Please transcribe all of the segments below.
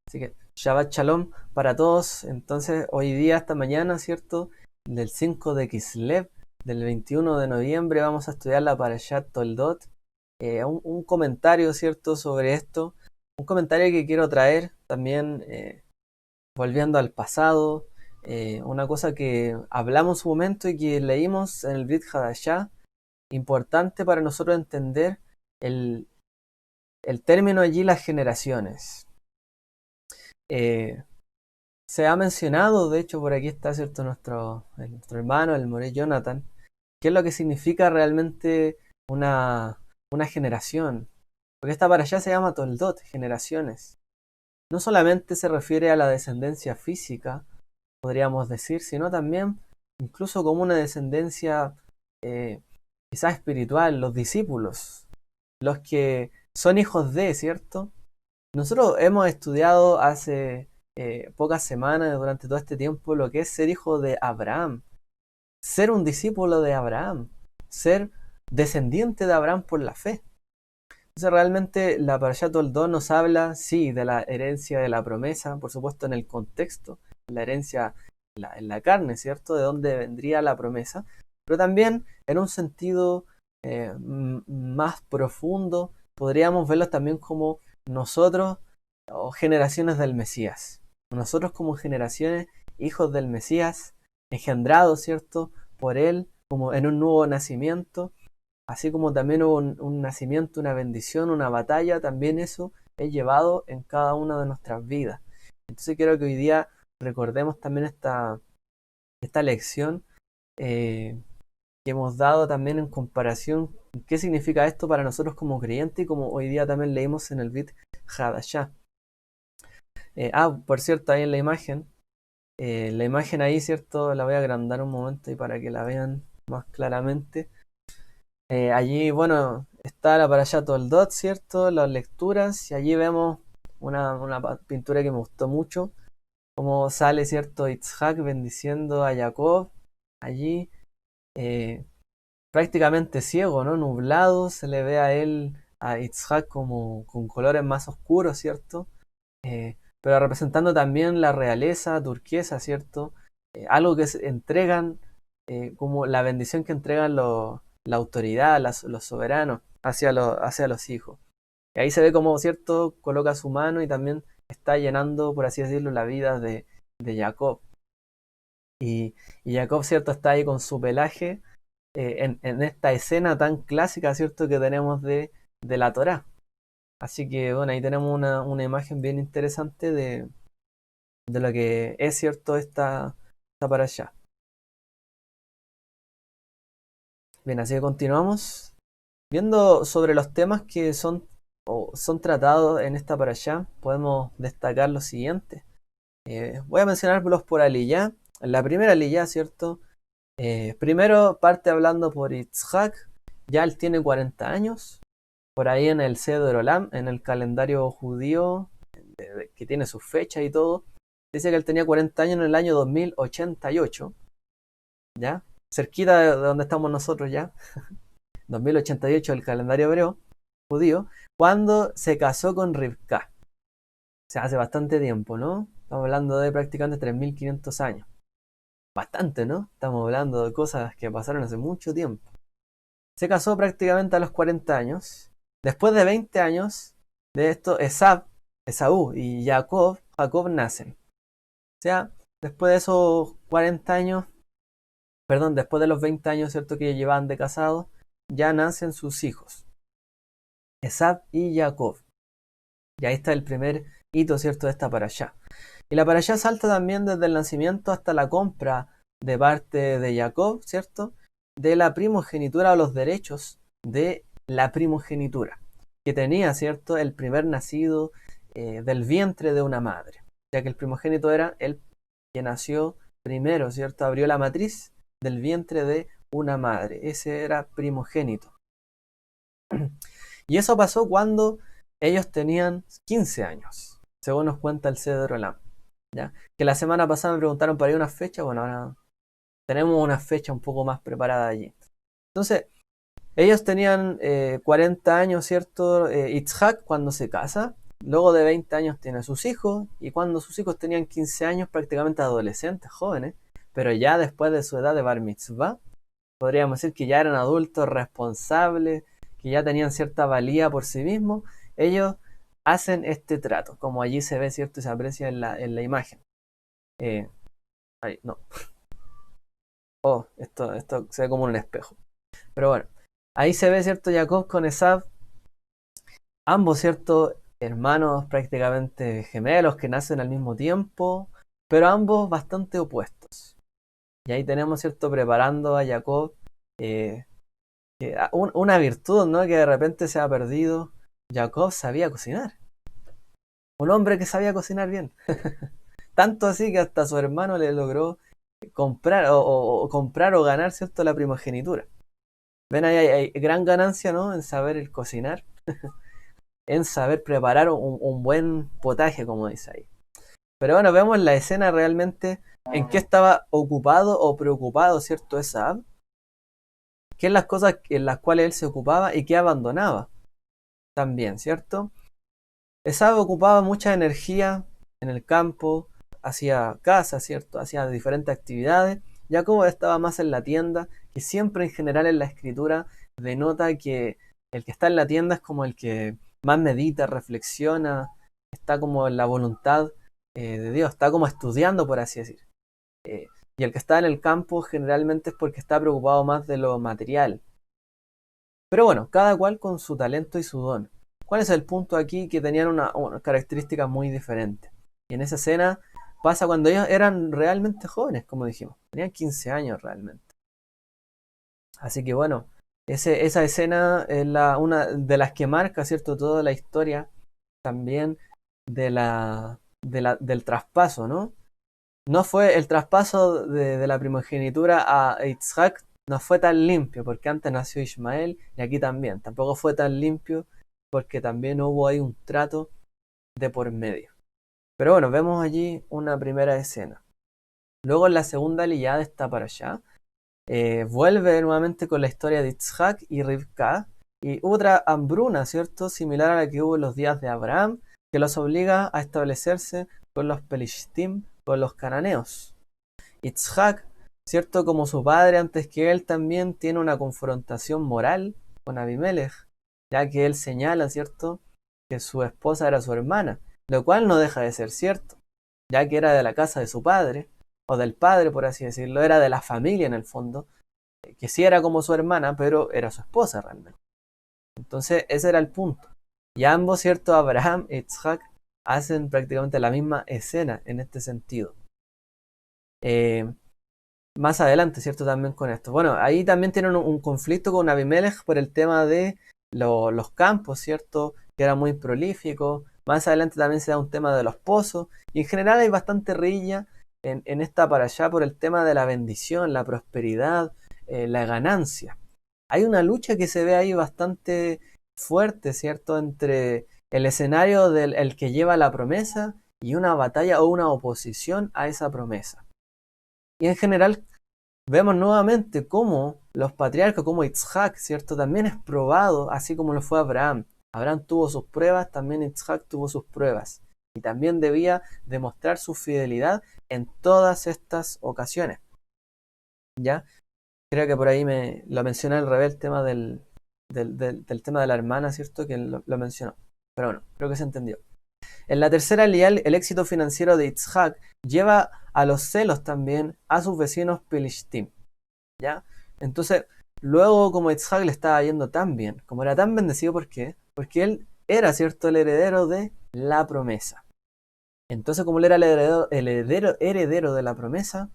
Así que Shabbat Shalom para todos. Entonces, hoy día, esta mañana, ¿cierto? Del 5 de Kislev, del 21 de noviembre, vamos a estudiar la Parashat Toldot. Un comentario, ¿cierto?, sobre esto. Un comentario que quiero traer también, volviendo al pasado. Una cosa que hablamos en su momento y que leímos en el Brit Hadashah. Importante para nosotros entender el, el término allí, las generaciones. Eh, Se ha mencionado, de hecho por aquí está, ¿cierto?, nuestro hermano, el Moré Jonathan, qué es lo que significa realmente una generación. Porque esta para allá se llama Toldot, generaciones. No solamente se refiere a la descendencia física, podríamos decir, sino también incluso como una descendencia eh, quizás espiritual, los discípulos, los que son hijos de, ¿cierto? Nosotros hemos estudiado hace pocas semanas, durante todo este tiempo, lo que es ser hijo de Abraham, ser un discípulo de Abraham, ser descendiente de Abraham por la fe. Entonces realmente la Parashat Toldot nos habla, sí, de la herencia de la promesa, por supuesto en el contexto, la herencia en la carne, ¿cierto? De dónde vendría la promesa, pero también en un sentido más profundo, podríamos verlo también como nosotros o generaciones del Mesías. Nosotros como generaciones, hijos del Mesías, engendrados, ¿cierto?, por él, como en un nuevo nacimiento. Así como también hubo un nacimiento, una bendición, una batalla, también eso es llevado en cada una de nuestras vidas. Entonces quiero que hoy día recordemos también esta lección eh, que hemos dado también en comparación, qué significa esto para nosotros como creyentes y como hoy día también leímos en el Brit Hadashah. Por cierto, ahí en la imagen ahí, ¿cierto? La voy a agrandar un momento y para que la vean más claramente. Allí, bueno, está la Parashat Toldot, ¿cierto? Las lecturas, y allí vemos una pintura que me gustó mucho, cómo sale, ¿cierto?, Itzhak bendiciendo a Jacob, allí, eh, prácticamente ciego, ¿no? Nublado, se le ve a él, a Itzhak, como con colores más oscuros, ¿cierto? Pero representando también la realeza turquesa, ¿cierto? Algo que se entregan, como la bendición que entregan la autoridad, los soberanos hacia los hijos. Y ahí se ve como, ¿cierto?, coloca su mano y también está llenando, por así decirlo, la vida de Jacob. Y Jacob, ¿cierto?, está ahí con su pelaje en esta escena tan clásica, ¿cierto?, que tenemos de la Torá. Así que bueno, ahí tenemos una imagen bien interesante de lo que es, cierto, esta para allá. Bien, así que continuamos. Viendo sobre los temas que son tratados en esta para allá, podemos destacar lo siguiente. Voy a mencionarlos por aliyá. La primera aliyá, ¿cierto? Primero parte hablando por Itzhak. Ya él tiene 40 años. Por ahí en el Seder Olam, en el calendario judío, que tiene su fecha y todo, dice que él tenía 40 años en el año 2088, ¿ya? Cerquita de donde estamos nosotros ya, 2088 el calendario hebreo, judío, cuando se casó con Rivka. O sea, hace bastante tiempo, ¿no? Estamos hablando de prácticamente 3500 años. Bastante, ¿no? Estamos hablando de cosas que pasaron hace mucho tiempo. Se casó prácticamente a los 40 años. Después de 20 años de esto, Esaú y Jacob nacen. O sea, después de esos 40 años, perdón, después de los 20 años, ¿cierto?, que llevaban de casados, ya nacen sus hijos, Esab y Jacob. Y ahí está el primer hito, ¿cierto?, de esta parashá. Y la parashá salta también desde el nacimiento hasta la compra de parte de Jacob, ¿cierto?, de la primogenitura o los derechos de la primogenitura, que tenía, ¿cierto?, el primer nacido del vientre de una madre, ya que el primogénito era el que nació primero, ¿cierto? Abrió la matriz del vientre de una madre. Ese era primogénito. Y eso pasó cuando ellos tenían 15 años, según nos cuenta el Cedro Olam. ¿Ya? Que la semana pasada me preguntaron para ir una fecha, bueno, ahora tenemos una fecha un poco más preparada allí. Entonces, ellos tenían 40 años, ¿cierto? Itzhak cuando se casa, luego de 20 años tiene sus hijos, y cuando sus hijos tenían 15 años, prácticamente adolescentes, jóvenes, pero ya después de su edad de bar mitzvah, podríamos decir que ya eran adultos responsables, que ya tenían cierta valía por sí mismos, ellos hacen este trato, como allí se ve, ¿cierto? Y se aprecia en la imagen. Eh, Ay, no. Oh, esto se ve como un espejo. Pero bueno, ahí se ve, ¿cierto? Jacob con Esav, ambos, ¿cierto? Hermanos prácticamente gemelos que nacen al mismo tiempo, pero ambos bastante opuestos. Y ahí tenemos, ¿cierto? Preparando a Jacob eh, una virtud, ¿no? Que de repente se ha perdido. Jacob sabía cocinar. Un hombre que sabía cocinar bien. Tanto así que hasta su hermano le logró comprar o comprar o ganar, ¿cierto? La primogenitura. Ven, ahí hay gran ganancia, ¿no? En saber el cocinar, en saber preparar un buen potaje, como dice ahí. Pero bueno, vemos la escena realmente en qué estaba ocupado o preocupado, ¿cierto? Esab, qué es las cosas en las cuales él se ocupaba y qué abandonaba también, ¿cierto? Esab ocupaba mucha energía en el campo, hacía casa, ¿cierto? Hacía diferentes actividades. Jacobo estaba más en la tienda, que siempre en general en la escritura denota que el que está en la tienda es como el que más medita, reflexiona, está como en la voluntad de Dios, está como estudiando, por así decir. Y el que está en el campo generalmente es porque está preocupado más de lo material. Pero bueno, cada cual con su talento y su don. ¿Cuál es el punto aquí? Que tenían una característica muy diferente. Y en esa escena pasa cuando ellos eran realmente jóvenes, como dijimos. Tenían 15 años realmente. Así que bueno, esa escena es una de las que marca, ¿cierto? Toda la historia también del traspaso, ¿no? No fue el traspaso de la primogenitura a Isaac, no fue tan limpio, porque antes nació Ismael y aquí también. Tampoco fue tan limpio porque también hubo ahí un trato de por medio. Pero bueno, vemos allí una primera escena. Luego en la segunda liada está para allá. Vuelve nuevamente con la historia de Isaac y Rivka. Y otra hambruna, ¿cierto? Similar a la que hubo en los días de Abraham, que los obliga a establecerse con los Pelishtim, con los cananeos. Isaac, ¿cierto? Como su padre antes que él, también tiene una confrontación moral con Abimelech, ya que él señala, ¿cierto?, que su esposa era su hermana, lo cual no deja de ser cierto, ya que era de la casa de su padre, o del padre, por así decirlo, era de la familia en el fondo, que sí era como su hermana, pero era su esposa realmente. Entonces, ese era el punto. Y ambos, ¿cierto? Abraham e Isaac hacen prácticamente la misma escena en este sentido. Más adelante, ¿cierto? También con esto. Bueno, ahí también tienen un conflicto con Abimelech por el tema de los campos, ¿cierto? Que era muy prolífico. Más adelante también se da un tema de los pozos. Y en general hay bastante rilla en esta para allá por el tema de la bendición, la prosperidad, la ganancia. Hay una lucha que se ve ahí bastante fuerte, ¿cierto? Entre el escenario del el que lleva la promesa y una batalla o una oposición a esa promesa. Y en general vemos nuevamente cómo los patriarcas, como Isaac, ¿cierto? También es probado, así como lo fue Abraham. Abraham tuvo sus pruebas, también Isaac tuvo sus pruebas. Y también debía demostrar su fidelidad en todas estas ocasiones. ¿Ya? Creo que por ahí lo mencioné al revés el tema del tema de la hermana, ¿cierto? Que lo mencionó. Pero bueno, creo que se entendió. En la tercera lial, el éxito financiero de Isaac lleva a los celos también a sus vecinos Pelishtim, ¿ya? Entonces, luego como Isaac le estaba yendo tan bien, como era tan bendecido, ¿por qué? Porque él era, ¿cierto?, el heredero de la promesa. Entonces, como él era el heredero de la promesa,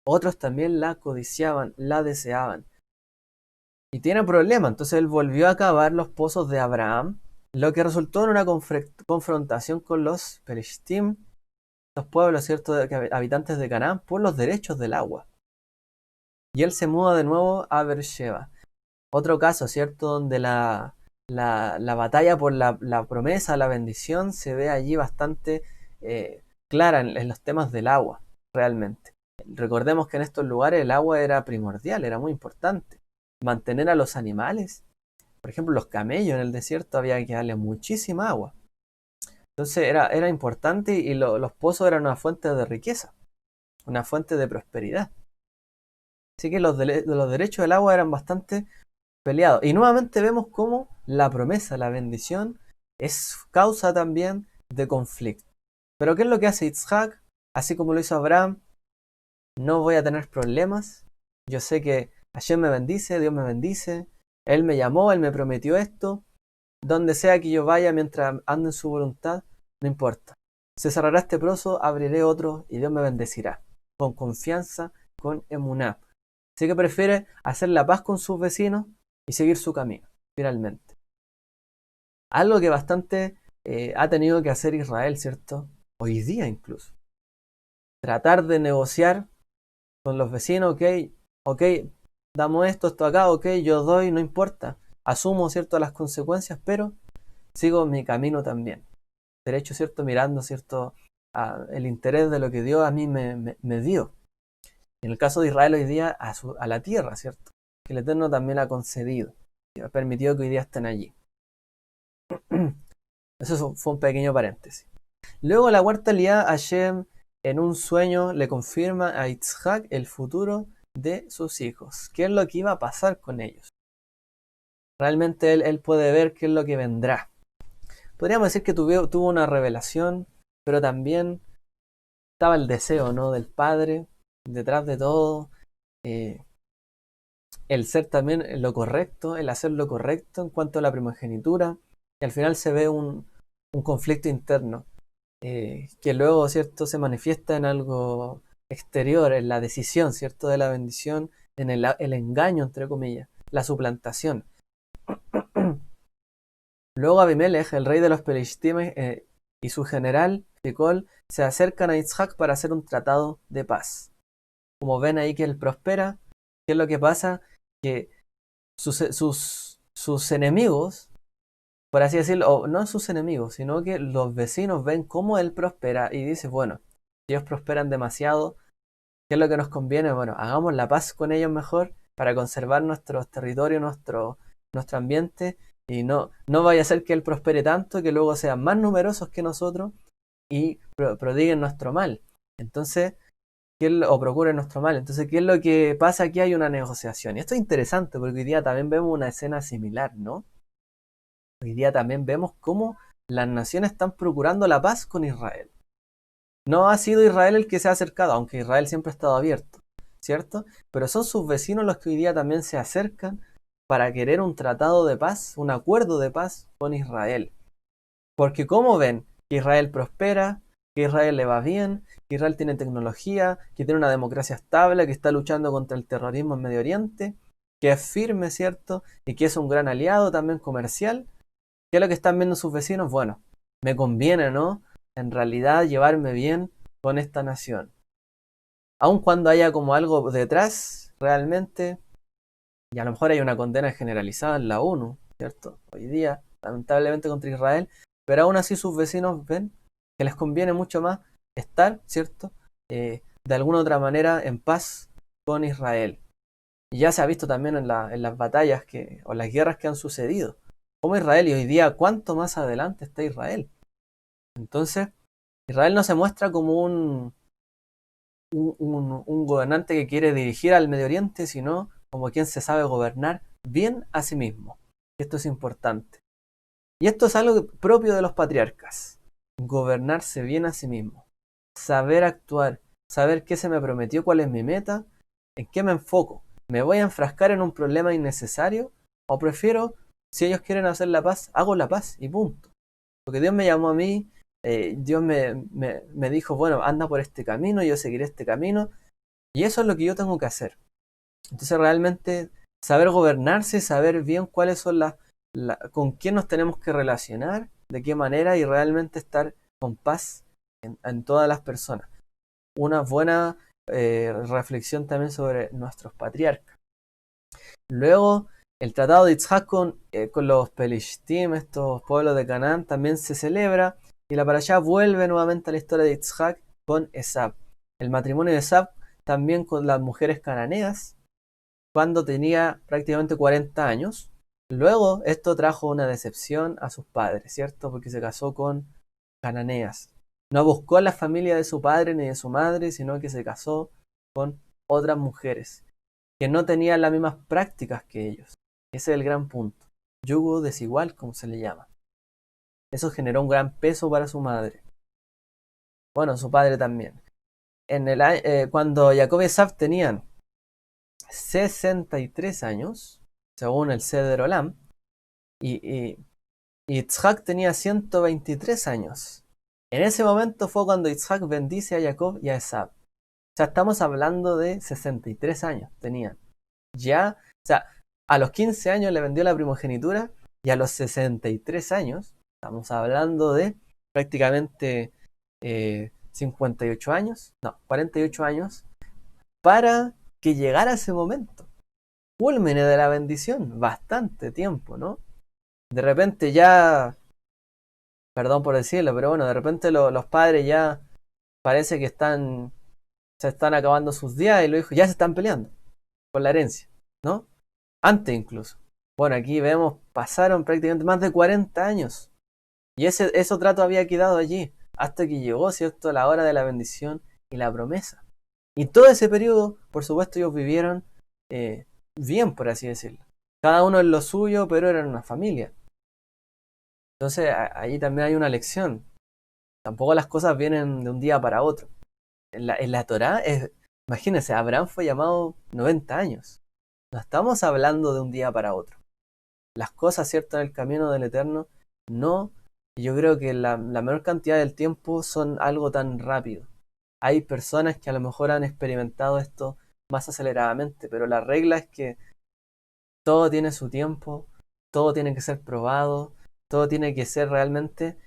otros también la codiciaban, la deseaban. Y tiene problema, entonces él volvió a cavar los pozos de Abraham, lo que resultó en una confrontación con los Pelishtim, los pueblos, ¿cierto?, habitantes de Canaán, por los derechos del agua. Y él se muda de nuevo a Beersheba. Otro caso, ¿cierto?, donde la batalla por la promesa, la bendición, se ve allí bastante clara en los temas del agua, realmente. Recordemos que en estos lugares el agua era primordial, era muy importante. Mantener a los animales, por ejemplo, los camellos en el desierto había que darle muchísima agua. Entonces era importante y los pozos eran una fuente de riqueza, una fuente de prosperidad. Así que los derechos del agua eran bastante peleados. Y nuevamente vemos cómo la promesa, la bendición, es causa también de conflicto. Pero ¿qué es lo que hace Isaac? Así como lo hizo Abraham, no voy a tener problemas. Yo sé que Hashem me bendice, Dios me bendice. Él me llamó, Él me prometió esto. Donde sea que yo vaya mientras ande en su voluntad, no importa. Se cerrará este pozo, abriré otro y Dios me bendecirá. Con confianza, con emuná. Así que prefiere hacer la paz con sus vecinos y seguir su camino, finalmente. Algo que bastante ha tenido que hacer Israel, ¿cierto? Hoy día incluso. Tratar de negociar con los vecinos, ok, damos esto acá, ok, yo doy, no importa. Asumo, ¿cierto?, las consecuencias, pero sigo mi camino también. Derecho, ¿cierto?, mirando, ¿cierto?, el interés de lo que Dios a mí me dio. En el caso de Israel hoy día, a la tierra, ¿cierto?, que el Eterno también ha concedido y ha permitido que hoy día estén allí. Eso fue un pequeño paréntesis. Luego la cuarta liá, Hashem en un sueño le confirma a Yitzhak el futuro de sus hijos. ¿Qué es lo que iba a pasar con ellos? Realmente él puede ver qué es lo que vendrá. Podríamos decir que tuvo una revelación, pero también estaba el deseo, ¿no?, del padre detrás de todo. El ser también lo correcto, el hacer lo correcto en cuanto a la primogenitura. Y al final se ve un conflicto interno. Que luego, ¿cierto?, se manifiesta en algo exterior, en la decisión, ¿cierto?, de la bendición, en el engaño, entre comillas, la suplantación. Luego Abimelech, el rey de los Pelishtim, y su general, Ficol, se acercan a Isaac para hacer un tratado de paz. Como ven ahí que él prospera, ¿qué es lo que pasa? Que sus enemigos, por así decirlo, o no sus enemigos, sino que los vecinos ven cómo él prospera y dice, bueno, ellos prosperan demasiado, ¿qué es lo que nos conviene? Bueno, hagamos la paz con ellos mejor para conservar nuestros territorios, nuestro ambiente, y no vaya a ser que él prospere tanto que luego sean más numerosos que nosotros y prodiguen nuestro mal. Entonces, o procuren nuestro mal. Entonces, ¿qué es lo que pasa? Aquí hay una negociación. Y esto es interesante porque hoy día también vemos una escena similar, ¿no? Hoy día también vemos cómo las naciones están procurando la paz con Israel. No ha sido Israel el que se ha acercado, aunque Israel siempre ha estado abierto, ¿cierto? Pero son sus vecinos los que hoy día también se acercan para querer un tratado de paz, un acuerdo de paz con Israel. Porque como ven que Israel prospera, que Israel le va bien, que Israel tiene tecnología, que tiene una democracia estable, que está luchando contra el terrorismo en Medio Oriente, que es firme, ¿cierto? Y que es un gran aliado también comercial. ¿Qué es lo que están viendo sus vecinos? Bueno, me conviene, ¿no?, en realidad llevarme bien con esta nación. Aun cuando haya como algo detrás, realmente, y a lo mejor hay una condena generalizada en la ONU, ¿cierto? Hoy día, lamentablemente contra Israel, pero aún así sus vecinos ven que les conviene mucho más estar, ¿cierto?, de alguna otra manera en paz con Israel. Y ya se ha visto también en las batallas o las guerras que han sucedido. Como Israel, y hoy día, ¿cuánto más adelante está Israel? Entonces, Israel no se muestra como un gobernante que quiere dirigir al Medio Oriente, sino como quien se sabe gobernar bien a sí mismo. Esto es importante. Y esto es algo propio de los patriarcas. Gobernarse bien a sí mismo. Saber actuar. Saber qué se me prometió, cuál es mi meta, en qué me enfoco. ¿Me voy a enfrascar en un problema innecesario? ¿O prefiero, si ellos quieren hacer la paz, hago la paz y punto? Porque Dios me llamó a mí, Dios me dijo, bueno, anda por este camino, yo seguiré este camino, y eso es lo que yo tengo que hacer. Entonces realmente saber gobernarse, saber bien cuáles son con quién nos tenemos que relacionar, de qué manera, y realmente estar con paz en todas las personas. Una buena reflexión también sobre nuestros patriarcas. Luego, el tratado de Yitzhak con los Pelishtim, estos pueblos de Canaán, también se celebra, y la parashá vuelve nuevamente a la historia de Yitzhak con Esab. El matrimonio de Esab también con las mujeres cananeas, cuando tenía prácticamente 40 años. Luego, esto trajo una decepción a sus padres, ¿cierto? Porque se casó con cananeas. No buscó la familia de su padre ni de su madre, sino que se casó con otras mujeres que no tenían las mismas prácticas que ellos. Ese es el gran punto. Yugo desigual, como se le llama. Eso generó un gran peso para su madre. Bueno, su padre también. Cuando Jacob y Esaf tenían 63 años, según el Seder Olam, y Yitzhak tenía 123 años. En ese momento fue cuando Yitzhak bendice a Jacob y a Esaf. O sea, estamos hablando de 63 años tenían. Ya, o sea, a los 15 años le vendió la primogenitura y a los 63 años, estamos hablando de prácticamente 58 años, no, 48 años, para que llegara ese momento. Culmine de la bendición, bastante tiempo, ¿no? De repente ya, perdón por decirlo, pero bueno, de repente los padres ya parece que se están acabando sus días y los hijos ya se están peleando por la herencia, ¿no? Antes incluso. Bueno, aquí vemos, pasaron prácticamente más de 40 años y ese trato había quedado allí hasta que llegó, ¿cierto?, la hora de la bendición y la promesa. Y todo ese periodo, por supuesto, ellos vivieron bien, por así decirlo. Cada uno en lo suyo, pero eran una familia. Entonces, ahí también hay una lección. Tampoco las cosas vienen de un día para otro. En la Torá, imagínense, Abraham fue llamado 90 años. No estamos hablando de un día para otro. Las cosas, ¿cierto?, en el camino del Eterno, no. Yo creo que la menor cantidad del tiempo son algo tan rápido. Hay personas que a lo mejor han experimentado esto más aceleradamente, pero la regla es que todo tiene su tiempo, todo tiene que ser probado, todo tiene que ser realmente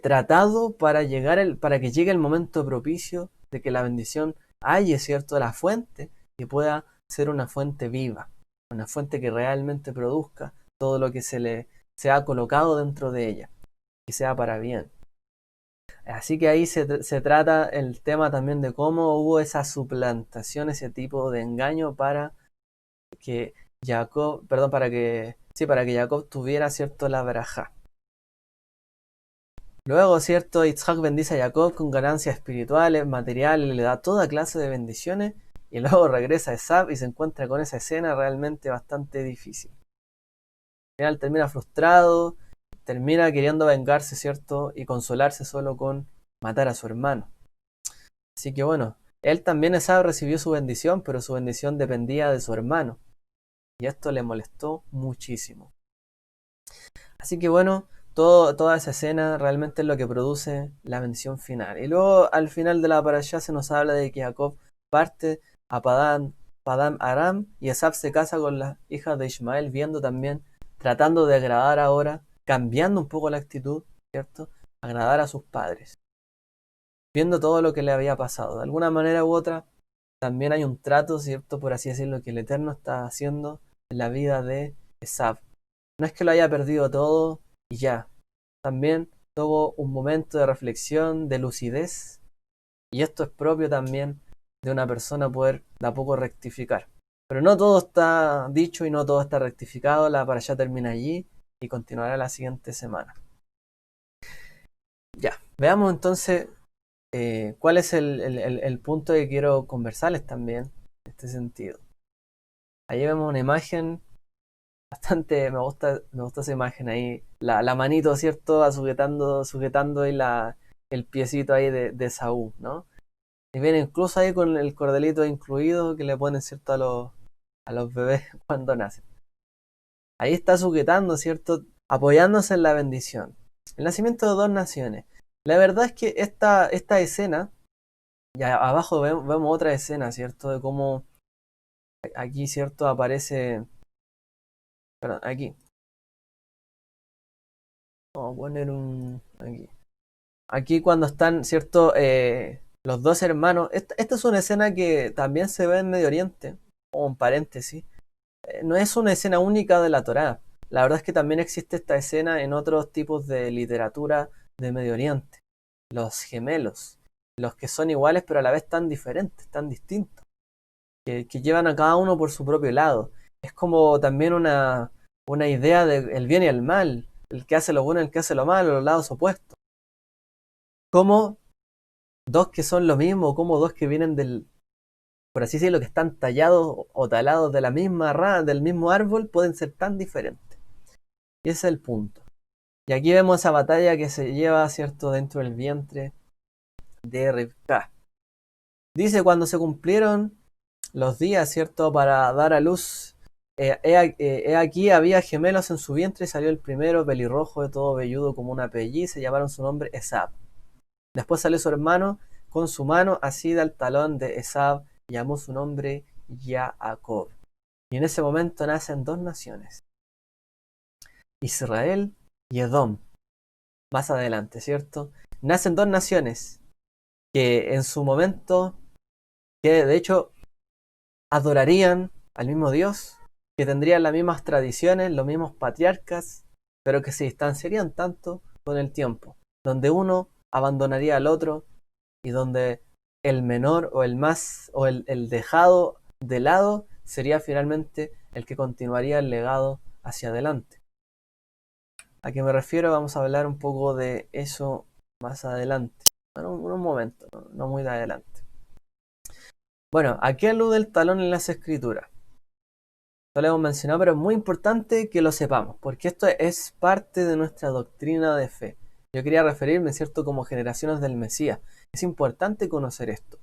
tratado para que llegue el momento propicio de que la bendición halle, ¿cierto?, la fuente y pueda ser una fuente viva, una fuente que realmente produzca todo lo que se ha colocado dentro de ella, y sea para bien. Así que ahí se trata el tema también de cómo hubo esa suplantación, ese tipo de engaño para que para que Jacob tuviera, cierto, la verajá. Luego, cierto, Yitzhak bendice a Jacob con ganancias espirituales, materiales, le da toda clase de bendiciones y luego regresa a Esav y se encuentra con esa escena realmente bastante difícil. Al final termina frustrado, termina queriendo vengarse, cierto, y consolarse solo con matar a su hermano. Así que bueno, él también, Esav, recibió su bendición, pero su bendición dependía de su hermano. Y esto le molestó muchísimo. Así que bueno, toda esa escena realmente es lo que produce la bendición final. Y luego al final de la parashá se nos habla de que Jacob parte a Padán Aram y Esaf se casa con las hijas de Ismael, viendo también, tratando de agradar ahora, cambiando un poco la actitud, ¿cierto? Agradar a sus padres. Viendo todo lo que le había pasado. De alguna manera u otra, también hay un trato, ¿cierto?, por así decirlo, que el Eterno está haciendo en la vida de Esaf. No es que lo haya perdido todo y ya. También tuvo un momento de reflexión, de lucidez. Y esto es propio también de una persona poder de a poco rectificar. Pero no todo está dicho y no todo está rectificado. La parashá termina allí y continuará la siguiente semana. Ya, veamos entonces cuál es el punto que quiero conversarles también en este sentido. Ahí vemos una imagen bastante, me gusta esa imagen ahí, la manito, ¿cierto?, sujetando ahí el piecito ahí de Saúl, ¿no? Y viene incluso ahí con el cordelito incluido que le ponen, ¿cierto?, a los bebés cuando nacen. Ahí está sujetando, ¿cierto?, apoyándose en la bendición. El nacimiento de dos naciones. La verdad es que esta escena, ya abajo vemos otra escena, ¿cierto?, de cómo aquí, ¿cierto?, aparece, perdón, aquí. Vamos a poner aquí. Aquí cuando están, ¿cierto?, los dos hermanos. Esta es una escena que también se ve en Medio Oriente, o un paréntesis. No es una escena única de la Torá. La verdad es que también existe esta escena en otros tipos de literatura de Medio Oriente. Los gemelos. Los que son iguales pero a la vez tan diferentes, tan distintos. Que llevan a cada uno por su propio lado. Es como también una idea del bien y el mal. El que hace lo bueno y el que hace lo malo, los lados opuestos. como dos que son lo mismo, como dos que vienen por así decirlo, que están tallados o talados de la misma rama, del mismo árbol, pueden ser tan diferentes. Y ese es el punto. Y aquí vemos esa batalla que se lleva, ¿cierto?, dentro del vientre de Rivka. Dice, cuando se cumplieron los días, ¿cierto?, para dar a luz, he aquí había gemelos en su vientre, y salió el primero, pelirrojo, de todo velludo como una pelliz, se llamaron su nombre Esab. Después salió su hermano con su mano asida al talón de Esab, y llamó su nombre Jacob. Y en ese momento nacen dos naciones, Israel y Edom. Más adelante, ¿cierto? Nacen dos naciones que en su momento, que de hecho adorarían al mismo Dios, que tendrían las mismas tradiciones, los mismos patriarcas, pero que se distanciarían tanto con el tiempo, donde uno abandonaría al otro y donde el menor o el más o el dejado de lado sería finalmente el que continuaría el legado hacia adelante. ¿A qué me refiero? Vamos a hablar un poco de eso más adelante. Bueno, un momento, no muy de adelante. Bueno, ¿a qué alude el talón en las escrituras? No lo hemos mencionado, pero es muy importante que lo sepamos, porque esto es parte de nuestra doctrina de fe. Yo quería referirme, ¿cierto?, como generaciones del Mesías. Es importante conocer esto.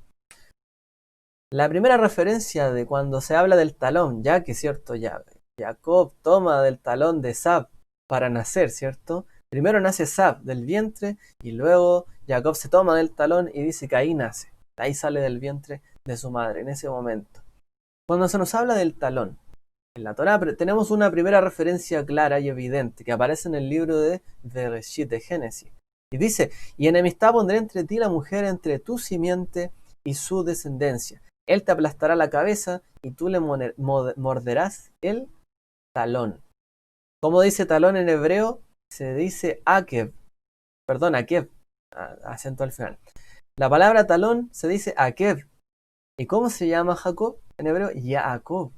La primera referencia de cuando se habla del talón, ya que, ¿cierto?, Jacob toma del talón de Esab para nacer, ¿cierto? Primero nace Esab del vientre y luego Jacob se toma del talón y dice que ahí nace. Ahí sale del vientre de su madre, en ese momento. Cuando se nos habla del talón, en la Torá tenemos una primera referencia clara y evidente que aparece en el libro de Bereshit, de Génesis. Y dice, y enemistad pondré entre ti y la mujer, entre tu simiente y su descendencia. Él te aplastará la cabeza y tú le morderás el talón. ¿Cómo dice talón en hebreo? Se dice akev. Perdón, akev. Acento al final. La palabra talón se dice akev. ¿Y cómo se llama Jacob en hebreo? Jacob.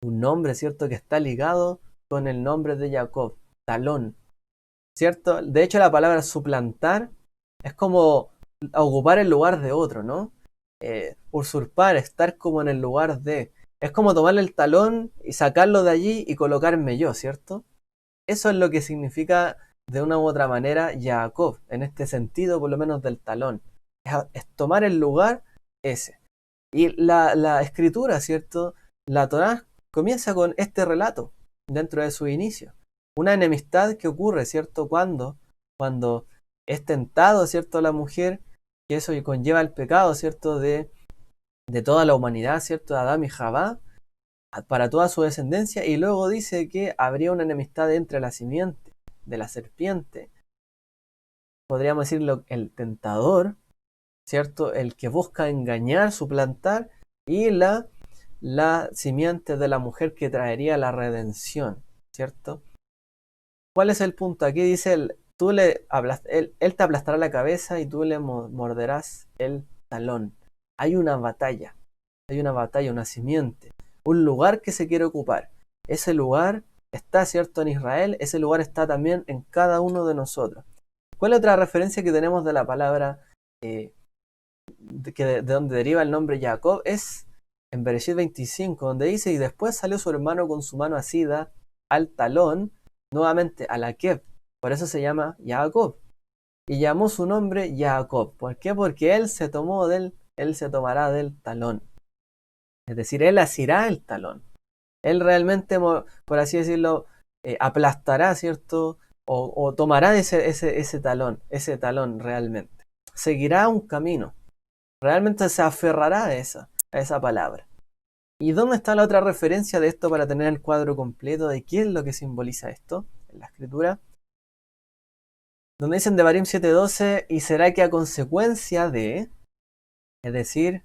Un nombre, ¿cierto?, que está ligado con el nombre de Jacob. Talón. ¿Cierto? De hecho, la palabra suplantar es como ocupar el lugar de otro, ¿no? Usurpar, estar como en el lugar de. Es como tomarle el talón y sacarlo de allí y colocarme yo, ¿cierto? Eso es lo que significa de una u otra manera Jacob, en este sentido por lo menos del talón. Es tomar el lugar ese. Y la escritura, ¿cierto? La Torá comienza con este relato dentro de su inicio. Una enemistad que ocurre, ¿cierto? Cuando es tentado, ¿cierto?, la mujer, que eso conlleva el pecado, ¿cierto?, de toda la humanidad, ¿cierto?, de Adán y Javá, para toda su descendencia, y luego dice que habría una enemistad entre la simiente de la serpiente, podríamos decirlo, el tentador, ¿cierto?, el que busca engañar, suplantar, y la simiente de la mujer que traería la redención, ¿cierto? ¿Cuál es el punto? Aquí dice, él te aplastará la cabeza y tú le morderás el talón. Hay una batalla, una simiente, un lugar que se quiere ocupar. Ese lugar está, ¿cierto?, en Israel, ese lugar está también en cada uno de nosotros. ¿Cuál es otra referencia que tenemos de la palabra de donde deriva el nombre Jacob? Es en Bereshit 25, donde dice, y después salió su hermano con su mano asida al talón, nuevamente a la Kev, por eso se llama Jacob, y llamó su nombre Jacob. ¿Por qué? Porque él se tomará del talón, es decir, él asirá el talón, él realmente, por así decirlo, aplastará, ¿cierto?, o tomará ese talón realmente, seguirá un camino, realmente se aferrará a esa palabra. ¿Y dónde está la otra referencia de esto para tener el cuadro completo de qué es lo que simboliza esto en la escritura? Donde dicen de Devarim 7:12, y será que a consecuencia de, es decir,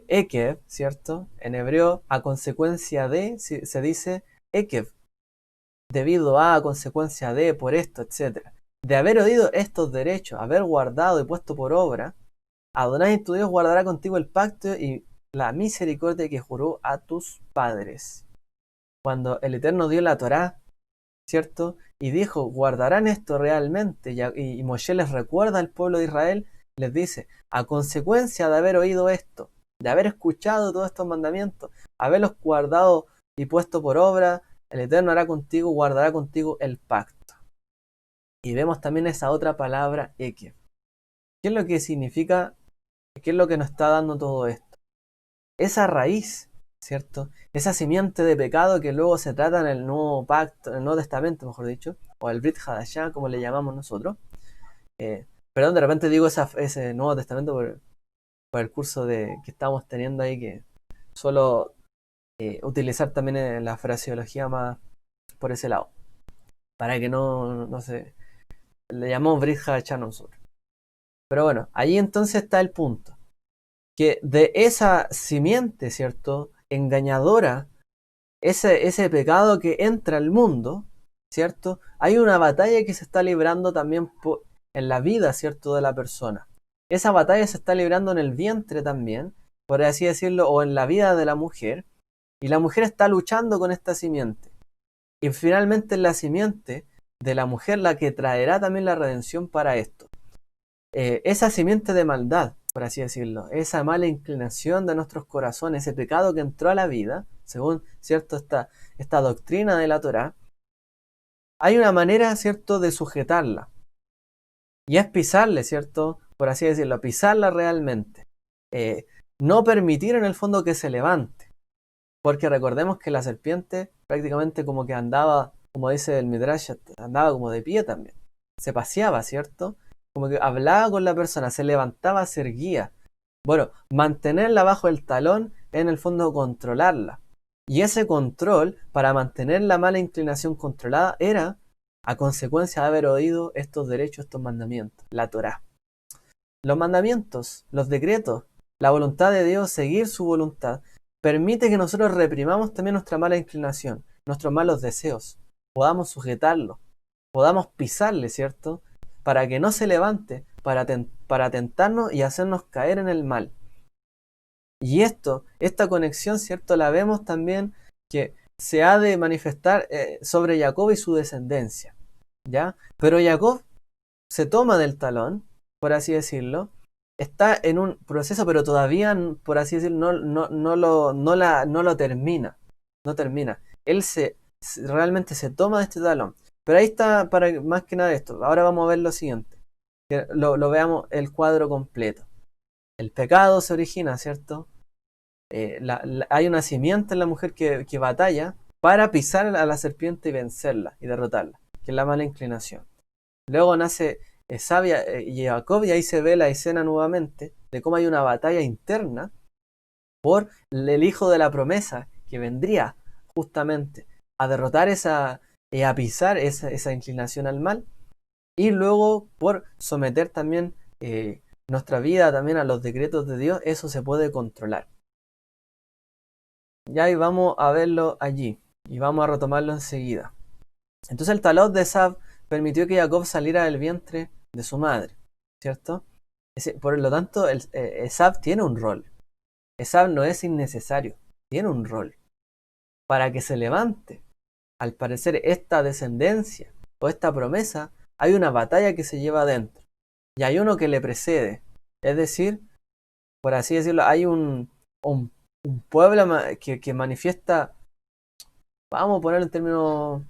Ekev, ¿cierto? En hebreo, a consecuencia de, se dice Ekev, debido a consecuencia de, por esto, etc. De haber oído estos derechos, haber guardado y puesto por obra, Adonai tu Dios guardará contigo el pacto y la misericordia que juró a tus padres. Cuando el Eterno dio la Torá, ¿cierto? Y dijo, ¿guardarán esto realmente? Y Moshe les recuerda al pueblo de Israel, les dice, a consecuencia de haber oído esto, de haber escuchado todos estos mandamientos, haberlos guardado y puesto por obra, el Eterno hará contigo, guardará contigo el pacto. Y vemos también esa otra palabra, Ekev. ¿Qué es lo que significa? ¿Qué es lo que nos está dando todo esto? Esa raíz, ¿cierto? Esa simiente de pecado que luego se trata en el Nuevo Pacto, en el Nuevo Testamento, mejor dicho, o el Brit Hadashah, como le llamamos nosotros. Perdón, de repente digo ese Nuevo Testamento por el curso que estamos teniendo ahí, que suelo utilizar también en la fraseología más por ese lado, para que no se... Le llamamos Brit Hadashah nosotros. Pero bueno, ahí entonces está el punto. Que de esa simiente, ¿cierto? Engañadora, ese pecado que entra al mundo, ¿cierto? Hay una batalla que se está librando también en la vida, ¿cierto? De la persona. Esa batalla se está librando en el vientre también, por así decirlo, o en la vida de la mujer. Y la mujer está luchando con esta simiente. Y finalmente es la simiente de la mujer la que traerá también la redención para esto. Esa simiente de maldad, por así decirlo, esa mala inclinación de nuestros corazones, ese pecado que entró a la vida, según cierto esta doctrina de la Torá, hay una manera, cierto, de sujetarla. Y es pisarle, cierto, por así decirlo, pisarla realmente. No permitir en el fondo que se levante. Porque recordemos que la serpiente prácticamente como que andaba, como dice el Midrash, andaba como de pie también. Se paseaba, ¿cierto? Como que hablaba con la persona, se levantaba, se erguía. Bueno, mantenerla bajo el talón, en el fondo controlarla. Y ese control, para mantener la mala inclinación controlada, era a consecuencia de haber oído estos derechos, estos mandamientos, la Torá. Los mandamientos, los decretos, la voluntad de Dios, seguir su voluntad, permite que nosotros reprimamos también nuestra mala inclinación, nuestros malos deseos, podamos sujetarlo, podamos pisarle, ¿cierto? Para que no se levante, para tentarnos y hacernos caer en el mal. Y esta conexión, ¿cierto? La vemos también que se ha de manifestar sobre Jacob y su descendencia, ¿ya? Pero Jacob se toma del talón, por así decirlo, está en un proceso, pero todavía, por así decirlo, no lo termina, no termina. Él realmente se toma de este talón. Pero ahí está, para más que nada esto. Ahora vamos a ver lo siguiente, que lo veamos el cuadro completo. El pecado se origina, ¿cierto? Hay una simiente en la mujer que batalla para pisar a la serpiente y vencerla y derrotarla, que es la mala inclinación. Luego nace Esav y Jacob, y ahí se ve la escena nuevamente de cómo hay una batalla interna por el hijo de la promesa que vendría justamente a derrotar a pisar esa inclinación al mal, y luego por someter también nuestra vida también a los decretos de Dios. Eso se puede controlar. Ya, y vamos a verlo allí y vamos a retomarlo enseguida. Entonces el talón de Esav permitió que Jacob saliera del vientre de su madre, ¿cierto? Por lo tanto, Esav tiene un rol. Esav no es innecesario, tiene un rol. Para que se levante, al parecer, esta descendencia o esta promesa, hay una batalla que se lleva adentro. Y hay uno que le precede. Es decir, por así decirlo, hay un pueblo que manifiesta, vamos a ponerlo en términos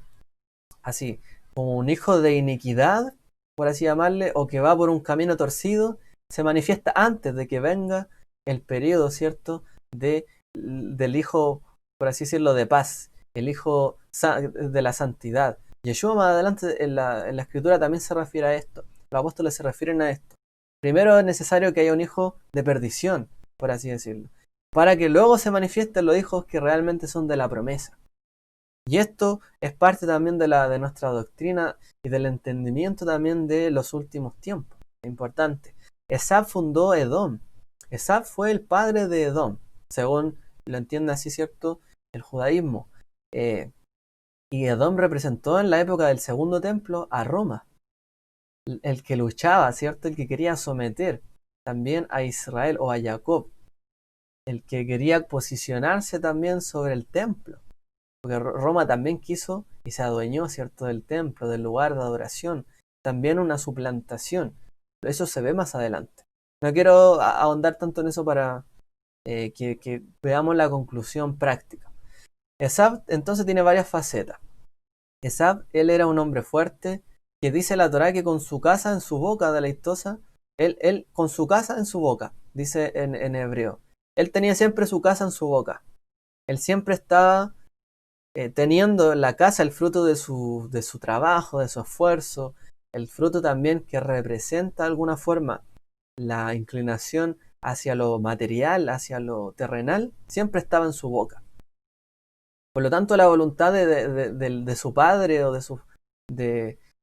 así, como un hijo de iniquidad, por así llamarle, o que va por un camino torcido, se manifiesta antes de que venga el periodo, ¿cierto?, del hijo, por así decirlo, de paz, el hijo de la santidad. Yeshua más adelante en la escritura también se refiere a esto. Los apóstoles se refieren a esto. Primero es necesario que haya un hijo de perdición, por así decirlo, para que luego se manifiesten los hijos que realmente son de la promesa. Y esto es parte también de nuestra doctrina y del entendimiento también de los últimos tiempos. Importante. Esab fundó Edom. Esab fue el padre de Edom, según lo entiende así, ¿cierto?, el judaísmo. Y Edom representó en la época del segundo templo a Roma, el que luchaba, ¿cierto?, el que quería someter también a Israel o a Jacob, el que quería posicionarse también sobre el templo. porque Roma también quiso y se adueñó, ¿cierto?, del templo, del lugar de adoración, también una suplantación. Eso se ve más adelante. No quiero ahondar tanto en eso para que veamos la conclusión práctica. Esab entonces tiene varias facetas. Esab, él era un hombre fuerte, que dice la Torá que con su casa en su boca, deleitosa, él con su casa en su boca, dice en hebreo. Él tenía siempre su casa en su boca. Él siempre estaba teniendo en la casa el fruto de su trabajo, de su esfuerzo, el fruto también que representa de alguna forma la inclinación hacia lo material, hacia lo terrenal, siempre estaba en su boca. Por lo tanto, la voluntad de su padre o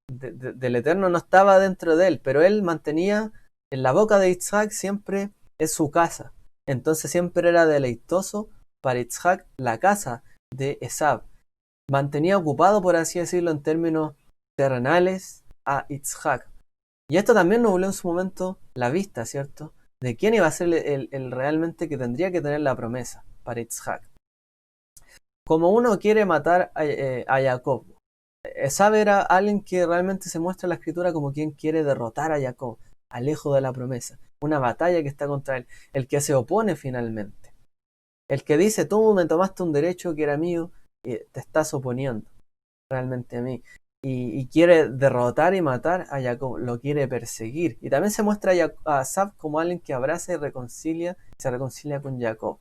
del Eterno no estaba dentro de él, pero él mantenía en la boca de Isaac siempre es su casa. Entonces siempre era deleitoso para Isaac la casa de Esab. Mantenía ocupado, por así decirlo, en términos terrenales a Isaac. Y esto también nubló en su momento la vista, ¿cierto?, de quién iba a ser el realmente que tendría que tener la promesa para Isaac. Como uno quiere matar a Jacob, Esab era alguien que realmente se muestra en la escritura como quien quiere derrotar a Jacob, al hijo de la promesa. Una batalla que está contra él, el que se opone finalmente. El que dice, tú me tomaste un derecho que era mío y te estás oponiendo realmente a mí. Y quiere derrotar y matar a Jacob, lo quiere perseguir. Y también se muestra a Esab como alguien que abraza y se reconcilia con Jacob.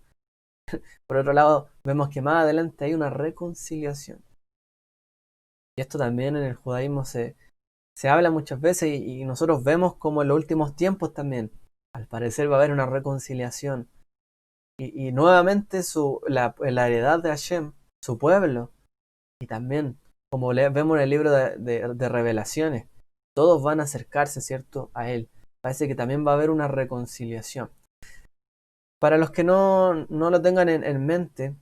Por otro lado, vemos que más adelante hay una reconciliación. Y esto también en el judaísmo se habla muchas veces y nosotros vemos como en los últimos tiempos también, al parecer va a haber una reconciliación. Y nuevamente la heredad de Hashem, su pueblo, y también, como vemos en el libro de Revelaciones, todos van a acercarse, ¿cierto?, a él. Parece que también va a haber una reconciliación. Para los que no lo tengan en mente,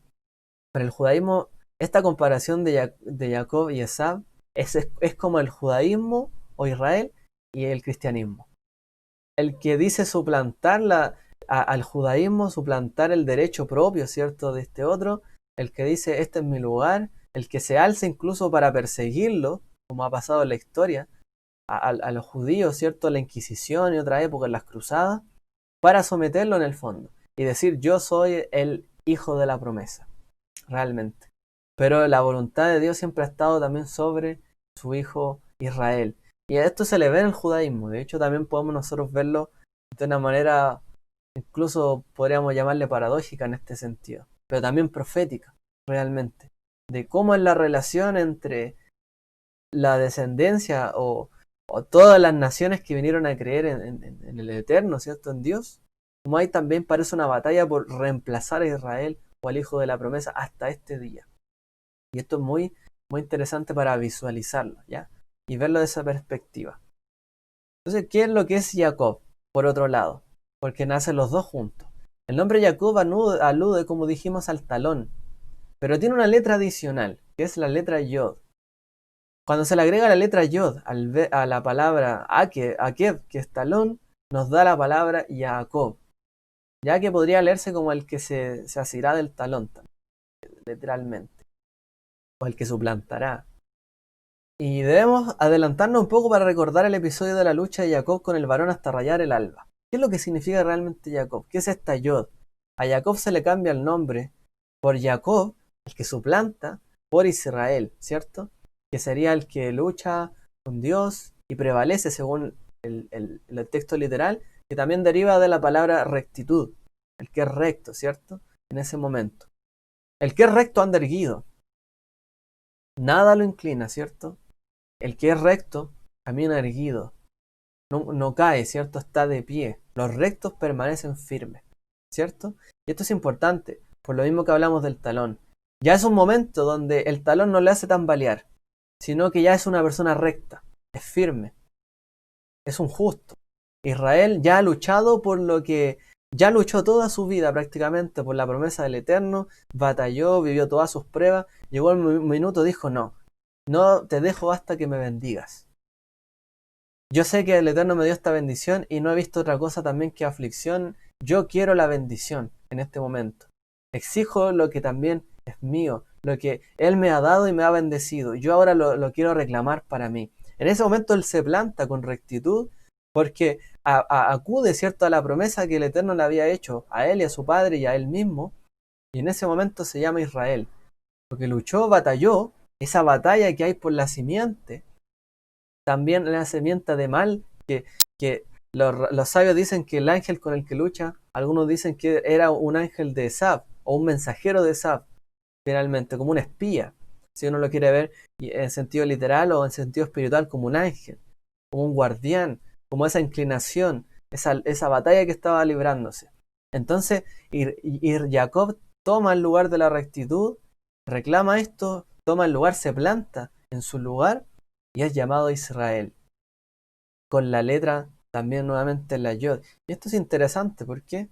para el judaísmo, esta comparación de Jacob y Esab es como el judaísmo o Israel y el cristianismo. El que dice suplantar al judaísmo, suplantar el derecho propio, ¿cierto?, de este otro, el que dice este es mi lugar, el que se alza incluso para perseguirlo, como ha pasado en la historia, a los judíos, ¿cierto?, la Inquisición y otra época en las cruzadas, para someterlo en el fondo y decir yo soy el hijo de la promesa, realmente. Pero la voluntad de Dios siempre ha estado también sobre su hijo Israel. Y a esto se le ve en el judaísmo. De hecho, también podemos nosotros verlo de una manera, incluso podríamos llamarle paradójica en este sentido, pero también profética, realmente, de cómo es la relación entre la descendencia o todas las naciones que vinieron a creer en el Eterno, ¿cierto?, en Dios, como ahí también parece una batalla por reemplazar a Israel o al hijo de la promesa hasta este día. Y esto es muy, muy interesante para visualizarlo, ¿ya? Y verlo de esa perspectiva. Entonces, ¿qué es lo que es Jacob? Por otro lado, porque nacen los dos juntos. El nombre Jacob alude, como dijimos, al talón, pero tiene una letra adicional, que es la letra Yod. Cuando se le agrega la letra Yod a la palabra Akeb, que es talón, nos da la palabra Jacob, ya que podría leerse como el que se asirá del talón, literalmente, o el que suplantará. Y debemos adelantarnos un poco para recordar el episodio de la lucha de Jacob con el varón hasta rayar el alba. ¿Qué es lo que significa realmente Jacob? ¿Qué es esta Yod? A Jacob se le cambia el nombre por Jacob, el que suplanta, por Israel, ¿cierto? Que sería el que lucha con Dios y prevalece según el texto literal, que también deriva de la palabra rectitud, el que es recto, ¿cierto? En ese momento. El que es recto anda erguido. Nada lo inclina, ¿cierto? El que es recto camina erguido. No cae, ¿cierto? Está de pie. Los rectos permanecen firmes, ¿cierto? Y esto es importante, por lo mismo que hablamos del talón. Ya es un momento donde el talón no le hace tambalear, sino que ya es una persona recta, es firme, es un justo. Israel ya ha luchado por lo que ya luchó toda su vida prácticamente por la promesa del Eterno, batalló, vivió todas sus pruebas, llegó el minuto, dijo no te dejo hasta que me bendigas. Yo sé que el Eterno me dio esta bendición y no he visto otra cosa también que aflicción. Yo quiero la bendición en este momento. Exijo lo que también es mío. lo que Él me ha dado y me ha bendecido. Yo ahora lo quiero reclamar para mí. En ese momento Él se planta con rectitud porque acude, ¿cierto?, a la promesa que el Eterno le había hecho a Él y a su padre y a Él mismo. Y en ese momento se llama Israel, porque luchó, batalló, esa batalla que hay por la simiente, también la simiente de mal, que los sabios dicen que el ángel con el que lucha, algunos dicen que era un ángel de Esab, o un mensajero de Esab, finalmente, como un espía, si uno lo quiere ver en sentido literal o en sentido espiritual, como un ángel, como un guardián, como esa inclinación, esa batalla que estaba librándose. Entonces, Jacob toma el lugar de la rectitud, reclama esto, toma el lugar, se planta en su lugar y es llamado Israel, con la letra también nuevamente la yod. Y esto es interesante porque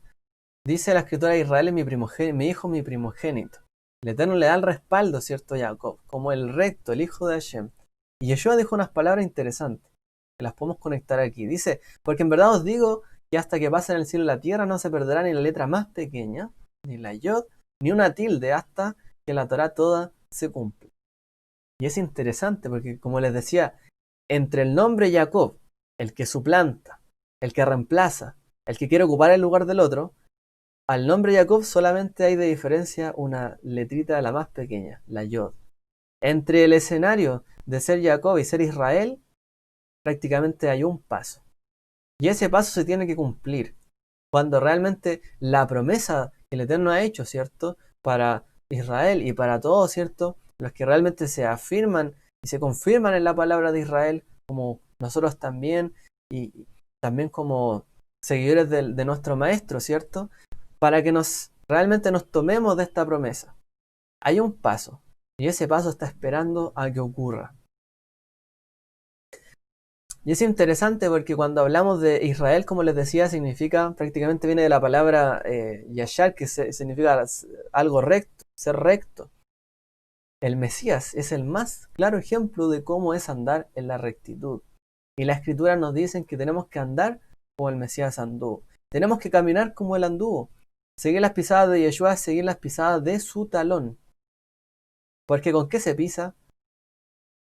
dice la escritura: Israel es mi hijo, mi primogénito. El Eterno le da el respaldo, ¿cierto?, a Jacob, como el recto, el hijo de Hashem. Y Yeshua dijo unas palabras interesantes, que las podemos conectar aquí. Dice: porque en verdad os digo que hasta que pasen el cielo y la tierra no se perderá ni la letra más pequeña, ni la yod, ni una tilde, hasta que la Torah toda se cumple. Y es interesante porque, como les decía, entre el nombre Jacob, el que suplanta, el que reemplaza, el que quiere ocupar el lugar del otro, al nombre Jacob solamente hay de diferencia una letrita de la más pequeña, la yod. Entre el escenario de ser Jacob y ser Israel, prácticamente hay un paso. Y ese paso se tiene que cumplir cuando realmente la promesa que el Eterno ha hecho, ¿cierto?, para Israel y para todos, ¿cierto?, los que realmente se afirman y se confirman en la palabra de Israel, como nosotros también, y también como seguidores de nuestro Maestro, ¿cierto?, para que realmente nos tomemos de esta promesa. Hay un paso, y ese paso está esperando a que ocurra. Y es interesante porque cuando hablamos de Israel, como les decía, significa, prácticamente viene de la palabra yashar, que significa algo recto, ser recto. El Mesías es el más claro ejemplo de cómo es andar en la rectitud. Y la Escritura nos dice que tenemos que andar como el Mesías anduvo. Tenemos que caminar como él anduvo. Seguir las pisadas de Yeshua, seguir las pisadas de su talón. Porque ¿con qué se pisa?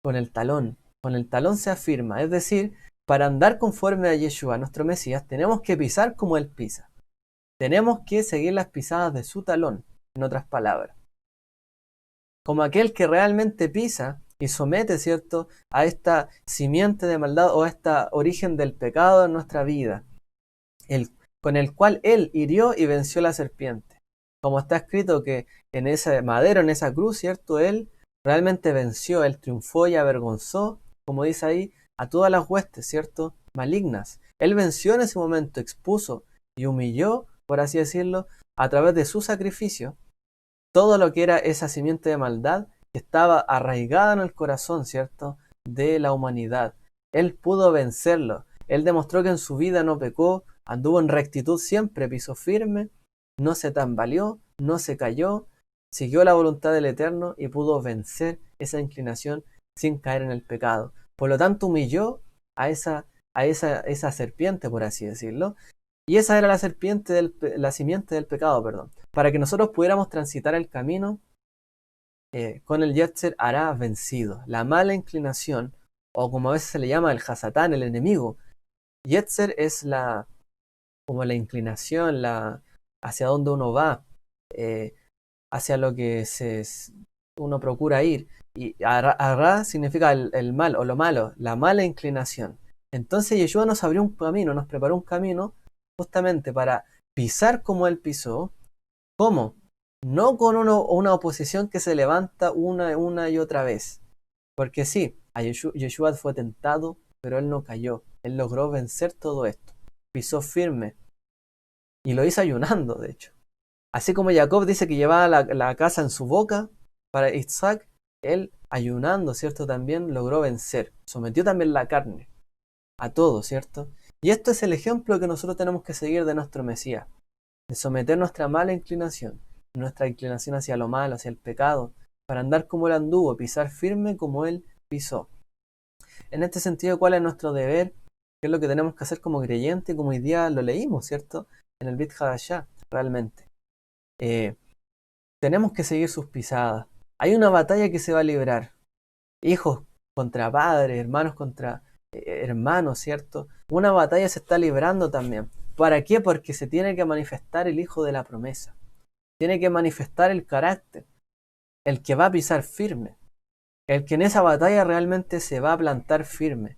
Con el talón. Con el talón se afirma. Es decir, para andar conforme a Yeshua, nuestro Mesías, tenemos que pisar como él pisa. Tenemos que seguir las pisadas de su talón, en otras palabras. Como aquel que realmente pisa y somete, ¿cierto?, a esta simiente de maldad o a este origen del pecado en nuestra vida, con el cual él hirió y venció la serpiente. Como está escrito que en ese madero, en esa cruz, ¿cierto?, él realmente venció, él triunfó y avergonzó, como dice ahí, a todas las huestes, ¿cierto?, malignas. Él venció en ese momento, expuso y humilló, por así decirlo, a través de su sacrificio, todo lo que era esa simiente de maldad que estaba arraigada en el corazón, ¿cierto?, de la humanidad. Él pudo vencerlo. Él demostró que en su vida no pecó, anduvo en rectitud siempre, pisó firme, no se tambaleó, no se cayó, siguió la voluntad del Eterno y pudo vencer esa inclinación sin caer en el pecado. Por lo tanto, humilló a esa serpiente, por así decirlo, y esa era la serpiente la simiente del pecado, perdón, para que nosotros pudiéramos transitar el camino con el Yetzer hará vencido, la mala inclinación, o como a veces se le llama el Hasatán, el enemigo. Yetzer es como la inclinación, hacia donde uno va, hacia lo que uno procura ir. Y Ará significa el mal o lo malo, la mala inclinación. Entonces Yeshua nos abrió un camino, nos preparó un camino justamente para pisar como él pisó. ¿Cómo? No con una oposición que se levanta una y otra vez. Porque sí, Yeshua fue tentado, pero él no cayó. Él logró vencer todo esto. Pisó firme. Y lo hizo ayunando, de hecho. Así como Jacob dice que llevaba la casa en su boca para Isaac, él ayunando, ¿cierto? También logró vencer. Sometió también la carne a todo, ¿cierto? Y esto es el ejemplo que nosotros tenemos que seguir de nuestro Mesías. De someter nuestra mala inclinación, nuestra inclinación hacia lo malo, hacia el pecado, para andar como él anduvo, pisar firme como él pisó. En este sentido, ¿cuál es nuestro deber? ¿Qué es lo que tenemos que hacer como creyente? Como hoy día lo leímos, ¿cierto?, en el Brit Hadashah, realmente. Tenemos que seguir sus pisadas, Hay una batalla que se va a librar. Hijos contra padres, hermanos contra hermanos, ¿cierto? Una batalla se está librando también. ¿Para qué? Porque se tiene que manifestar el hijo de la promesa. Tiene que manifestar el carácter, el que va a pisar firme, el que en esa batalla realmente se va a plantar firme.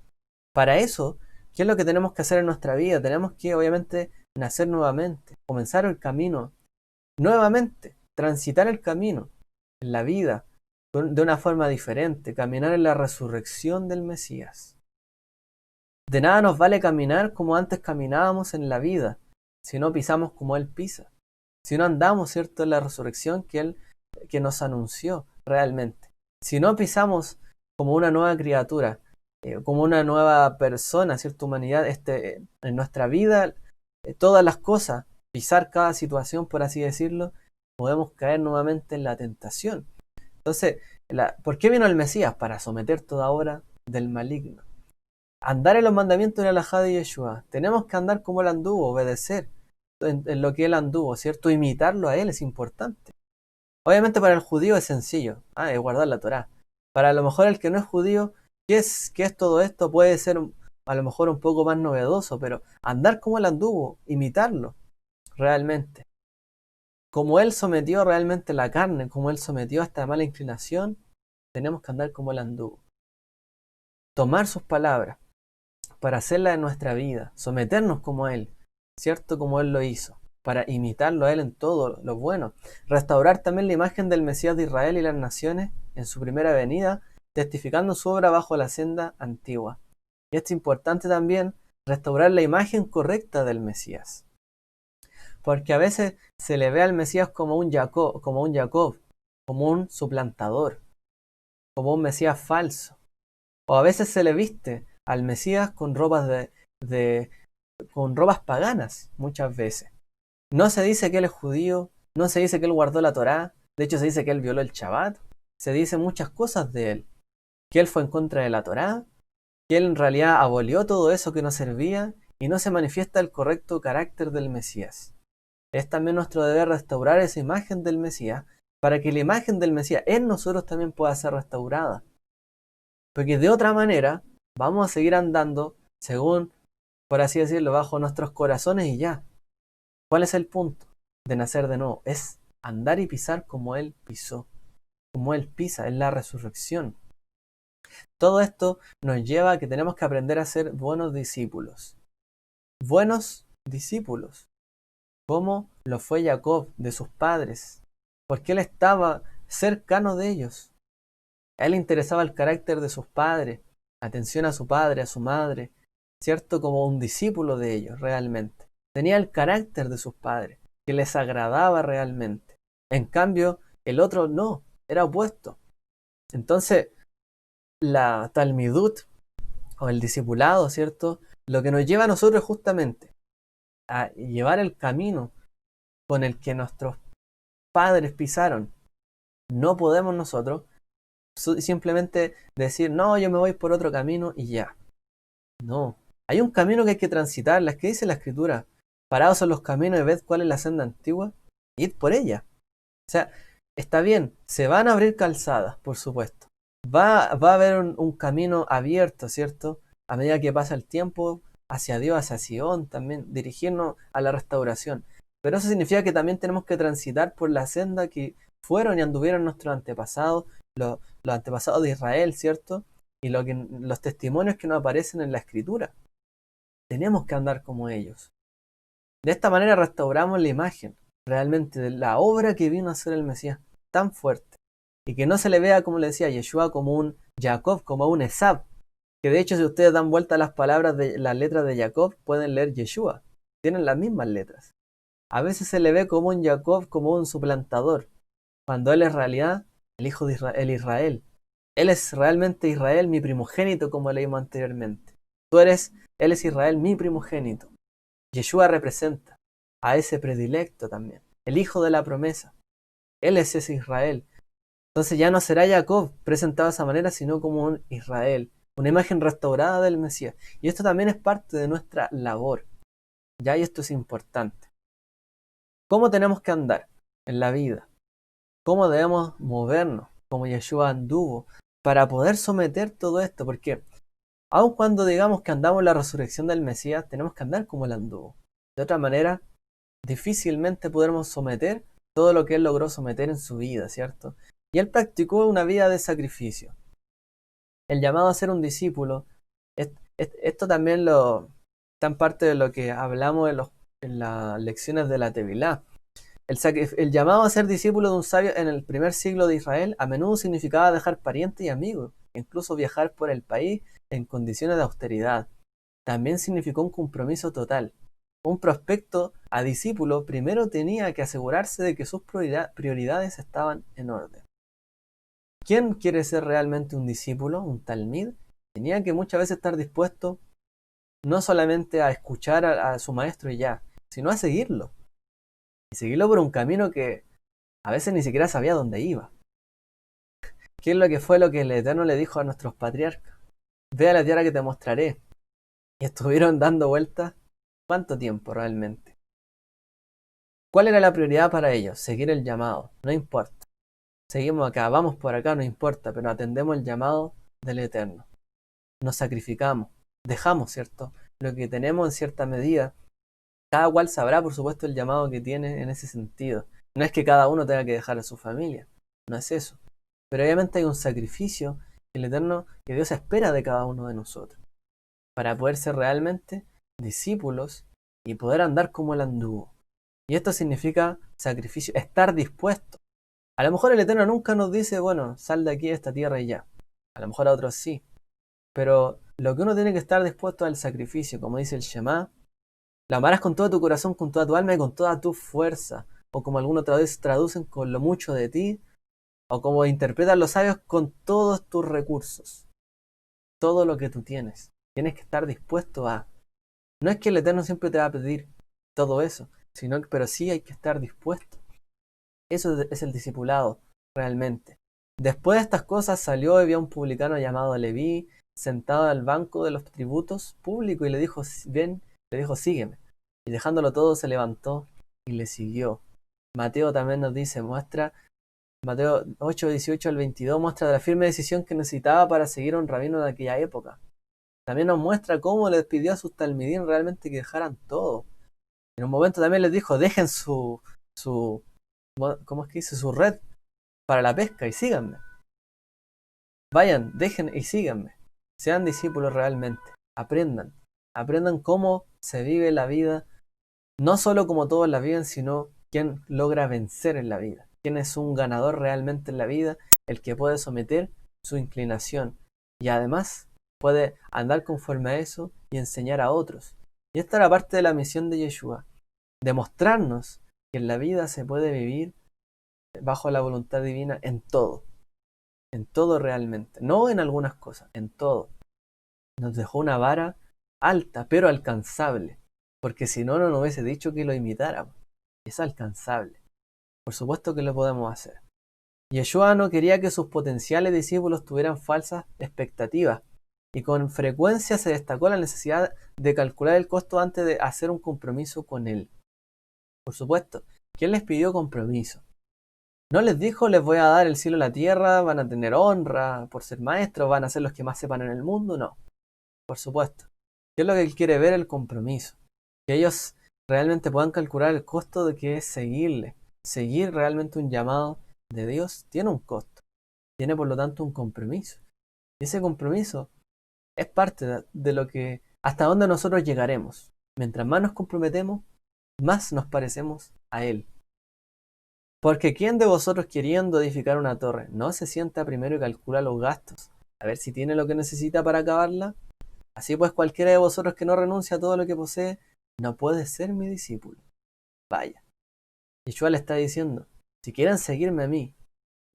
Para eso, ¿qué es lo que tenemos que hacer en nuestra vida? Tenemos que, obviamente, nacer nuevamente, comenzar el camino nuevamente, transitar el camino en la vida de una forma diferente, caminar en la resurrección del Mesías. De nada nos vale caminar como antes caminábamos en la vida, si no pisamos como Él pisa, si no andamos, ¿cierto?, en la resurrección que nos anunció realmente. Si no pisamos como una nueva criatura, como una nueva persona, cierta humanidad, en nuestra vida, todas las cosas, pisar cada situación, por así decirlo, podemos caer nuevamente en la tentación. Entonces, ¿por qué vino el Mesías? Para someter toda obra del maligno. Andar en los mandamientos de la halajá de Yeshua. Tenemos que andar como Él anduvo, obedecer en lo que Él anduvo, ¿cierto? Imitarlo a Él es importante. Obviamente para el judío es sencillo, es guardar la Torá. Para a lo mejor el que no es judío, qué es todo esto? Puede ser a lo mejor un poco más novedoso, pero andar como Él anduvo, imitarlo realmente. Como Él sometió realmente la carne, como Él sometió a esta mala inclinación, tenemos que andar como Él anduvo. Tomar sus palabras para hacerla en nuestra vida, someternos como Él, ¿cierto? Como Él lo hizo, para imitarlo a Él en todo lo bueno. Restaurar también la imagen del Mesías de Israel y las naciones en su primera venida, testificando su obra bajo la senda antigua. Y es importante también restaurar la imagen correcta del Mesías. Porque a veces se le ve al Mesías como un Jacob, como un suplantador, como un Mesías falso. O a veces se le viste al Mesías con ropas con ropas paganas, muchas veces. No se dice que él es judío, no se dice que él guardó la Torá, de hecho se dice que él violó el Shabbat, se dice muchas cosas de él, que él fue en contra de la Torá, que él en realidad abolió todo eso que no servía y no se manifiesta el correcto carácter del Mesías. Es también nuestro deber restaurar esa imagen del Mesías para que la imagen del Mesías en nosotros también pueda ser restaurada. Porque de otra manera vamos a seguir andando según, por así decirlo, bajo nuestros corazones y ya. ¿Cuál es el punto de nacer de nuevo? Es andar y pisar como Él pisó, como Él pisa, es la resurrección. Todo esto nos lleva a que tenemos que aprender a ser buenos discípulos. Buenos discípulos, como lo fue Jacob de sus padres, porque él estaba cercano de ellos. A él le interesaba el carácter de sus padres, atención a su padre, a su madre, ¿cierto? Como un discípulo de ellos realmente. Tenía el carácter de sus padres, que les agradaba realmente. En cambio, el otro no, era opuesto. Entonces, la talmidut, o el discipulado, ¿cierto? Lo que nos lleva a nosotros justamente a llevar el camino con el que nuestros padres pisaron. No podemos nosotros simplemente decir, no, yo me voy por otro camino y ya. No. Hay un camino que hay que transitar, las que dice la Escritura. Parados son los caminos y ved cuál es la senda antigua, id por ella. O sea, está bien, se van a abrir calzadas, por supuesto. Va a haber un camino abierto, ¿cierto? A medida que pasa el tiempo, hacia Dios, hacia Sion, también dirigirnos a la restauración. Pero eso significa que también tenemos que transitar por la senda que fueron y anduvieron nuestros antepasados, los antepasados de Israel, ¿cierto? Y los testimonios que nos aparecen en la Escritura. Tenemos que andar como ellos. De esta manera restauramos la imagen realmente de la obra que vino a hacer el Mesías tan fuerte. Y que no se le vea, como le decía, Yeshua como un Jacob, como un Esab. Que de hecho, si ustedes dan vuelta a las palabras de las letras de Jacob, pueden leer Yeshua. Tienen las mismas letras. A veces se le ve como un Jacob, como un suplantador, cuando él es en realidad el hijo de Israel, el Israel. Él es realmente Israel, mi primogénito, como leímos anteriormente. Él es Israel, mi primogénito. Yeshua representa a ese predilecto también, el hijo de la promesa. Él es ese Israel. Entonces ya no será Jacob presentado de esa manera, sino como un Israel, una imagen restaurada del Mesías. Y esto también es parte de nuestra labor. Ya, y esto es importante. ¿Cómo tenemos que andar en la vida? ¿Cómo debemos movernos? como Yeshua anduvo, para poder someter todo esto, porque aun cuando digamos que andamos en la resurrección del Mesías, tenemos que andar como él anduvo. De otra manera, difícilmente podremos someter todo lo que él logró someter en su vida, ¿cierto? Y él practicó una vida de sacrificio. El llamado a ser un discípulo, esto también está en parte de lo que hablamos en las lecciones de la Tevilá. El llamado a ser discípulo de un sabio en el primer siglo de Israel a menudo significaba dejar parientes y amigos, incluso viajar por el país en condiciones de austeridad. También significó un compromiso total. Un prospecto a discípulo primero tenía que asegurarse de que sus prioridades estaban en orden. ¿Quién quiere ser realmente un discípulo, un talmid? Tenía que muchas veces estar dispuesto no solamente a escuchar a su maestro y ya, sino a seguirlo. Y seguirlo por un camino que a veces ni siquiera sabía dónde iba. ¿Qué es lo que fue lo que el Eterno le dijo a nuestros patriarcas? Ve a la tierra que te mostraré. Y estuvieron dando vueltas. ¿Cuánto tiempo realmente? ¿Cuál era la prioridad para ellos? Seguir el llamado. No importa. Seguimos acá, vamos por acá, no importa, pero atendemos el llamado del Eterno. Nos sacrificamos. Dejamos, ¿cierto? Lo que tenemos en cierta medida. Cada cual sabrá, por supuesto, el llamado que tiene en ese sentido. No es que cada uno tenga que dejar a su familia. No es eso. Pero obviamente hay un sacrificio que el Eterno, que Dios espera de cada uno de nosotros, para poder ser realmente discípulos y poder andar como él anduvo. Y esto significa sacrificio, estar dispuesto. A lo mejor el Eterno nunca nos dice, bueno, sal de aquí de esta tierra y ya. A lo mejor a otros sí. Pero lo que uno tiene que estar dispuesto al sacrificio, como dice el Shema, lo amarás con todo tu corazón, con toda tu alma y con toda tu fuerza. O como algunos traducen, con lo mucho de ti. O como interpretan los sabios, con todos tus recursos. Todo lo que tú tienes. Tienes que estar dispuesto a. No es que el Eterno siempre te va a pedir todo eso, pero sí hay que estar dispuesto. Eso es el discipulado, realmente. Después de estas cosas salió y vio a un publicano llamado Leví, sentado al banco de los tributos público, y le dijo, ven, le dijo, sígueme. Y dejándolo todo se levantó y le siguió. Mateo también nos dice, Mateo 8, 18 al 22 muestra la firme decisión que necesitaba para seguir a un rabino de aquella época. También nos muestra cómo le pidió a sus talmidín realmente que dejaran todo. En un momento también les dijo, dejen ¿cómo es que dice? Su red para la pesca y síganme. Vayan, dejen y síganme. Sean discípulos realmente. Aprendan. Aprendan cómo se vive la vida, no solo como todos la viven, sino quién logra vencer en la vida. Quién es un ganador realmente en la vida, el que puede someter su inclinación. Y además puede andar conforme a eso y enseñar a otros. Y esta era parte de la misión de Yeshua, demostrarnos que en la vida se puede vivir bajo la voluntad divina en todo realmente, no en algunas cosas, en todo. Nos dejó una vara alta, pero alcanzable, porque si no, no nos hubiese dicho que lo imitáramos. Es alcanzable. Por supuesto que lo podemos hacer. Yeshua no quería que sus potenciales discípulos tuvieran falsas expectativas, y con frecuencia se destacó la necesidad de calcular el costo antes de hacer un compromiso con él. Por supuesto, ¿quién les pidió compromiso? No les dijo, les voy a dar el cielo y la tierra, van a tener honra por ser maestros, van a ser los que más sepan en el mundo, no. Por supuesto. ¿Qué es lo que él quiere ver? El compromiso. Que ellos realmente puedan calcular el costo de que es seguirle. Seguir realmente un llamado de Dios tiene un costo. Tiene por lo tanto un compromiso. Y ese compromiso es parte de lo que, hasta donde nosotros llegaremos. Mientras más nos comprometemos, más nos parecemos a Él. Porque ¿quién de vosotros queriendo edificar una torre no se sienta primero y calcula los gastos, a ver si tiene lo que necesita para acabarla? Así pues cualquiera de vosotros que no renuncia a todo lo que posee, no puede ser mi discípulo. Vaya. Yeshua le está diciendo, si quieren seguirme a mí,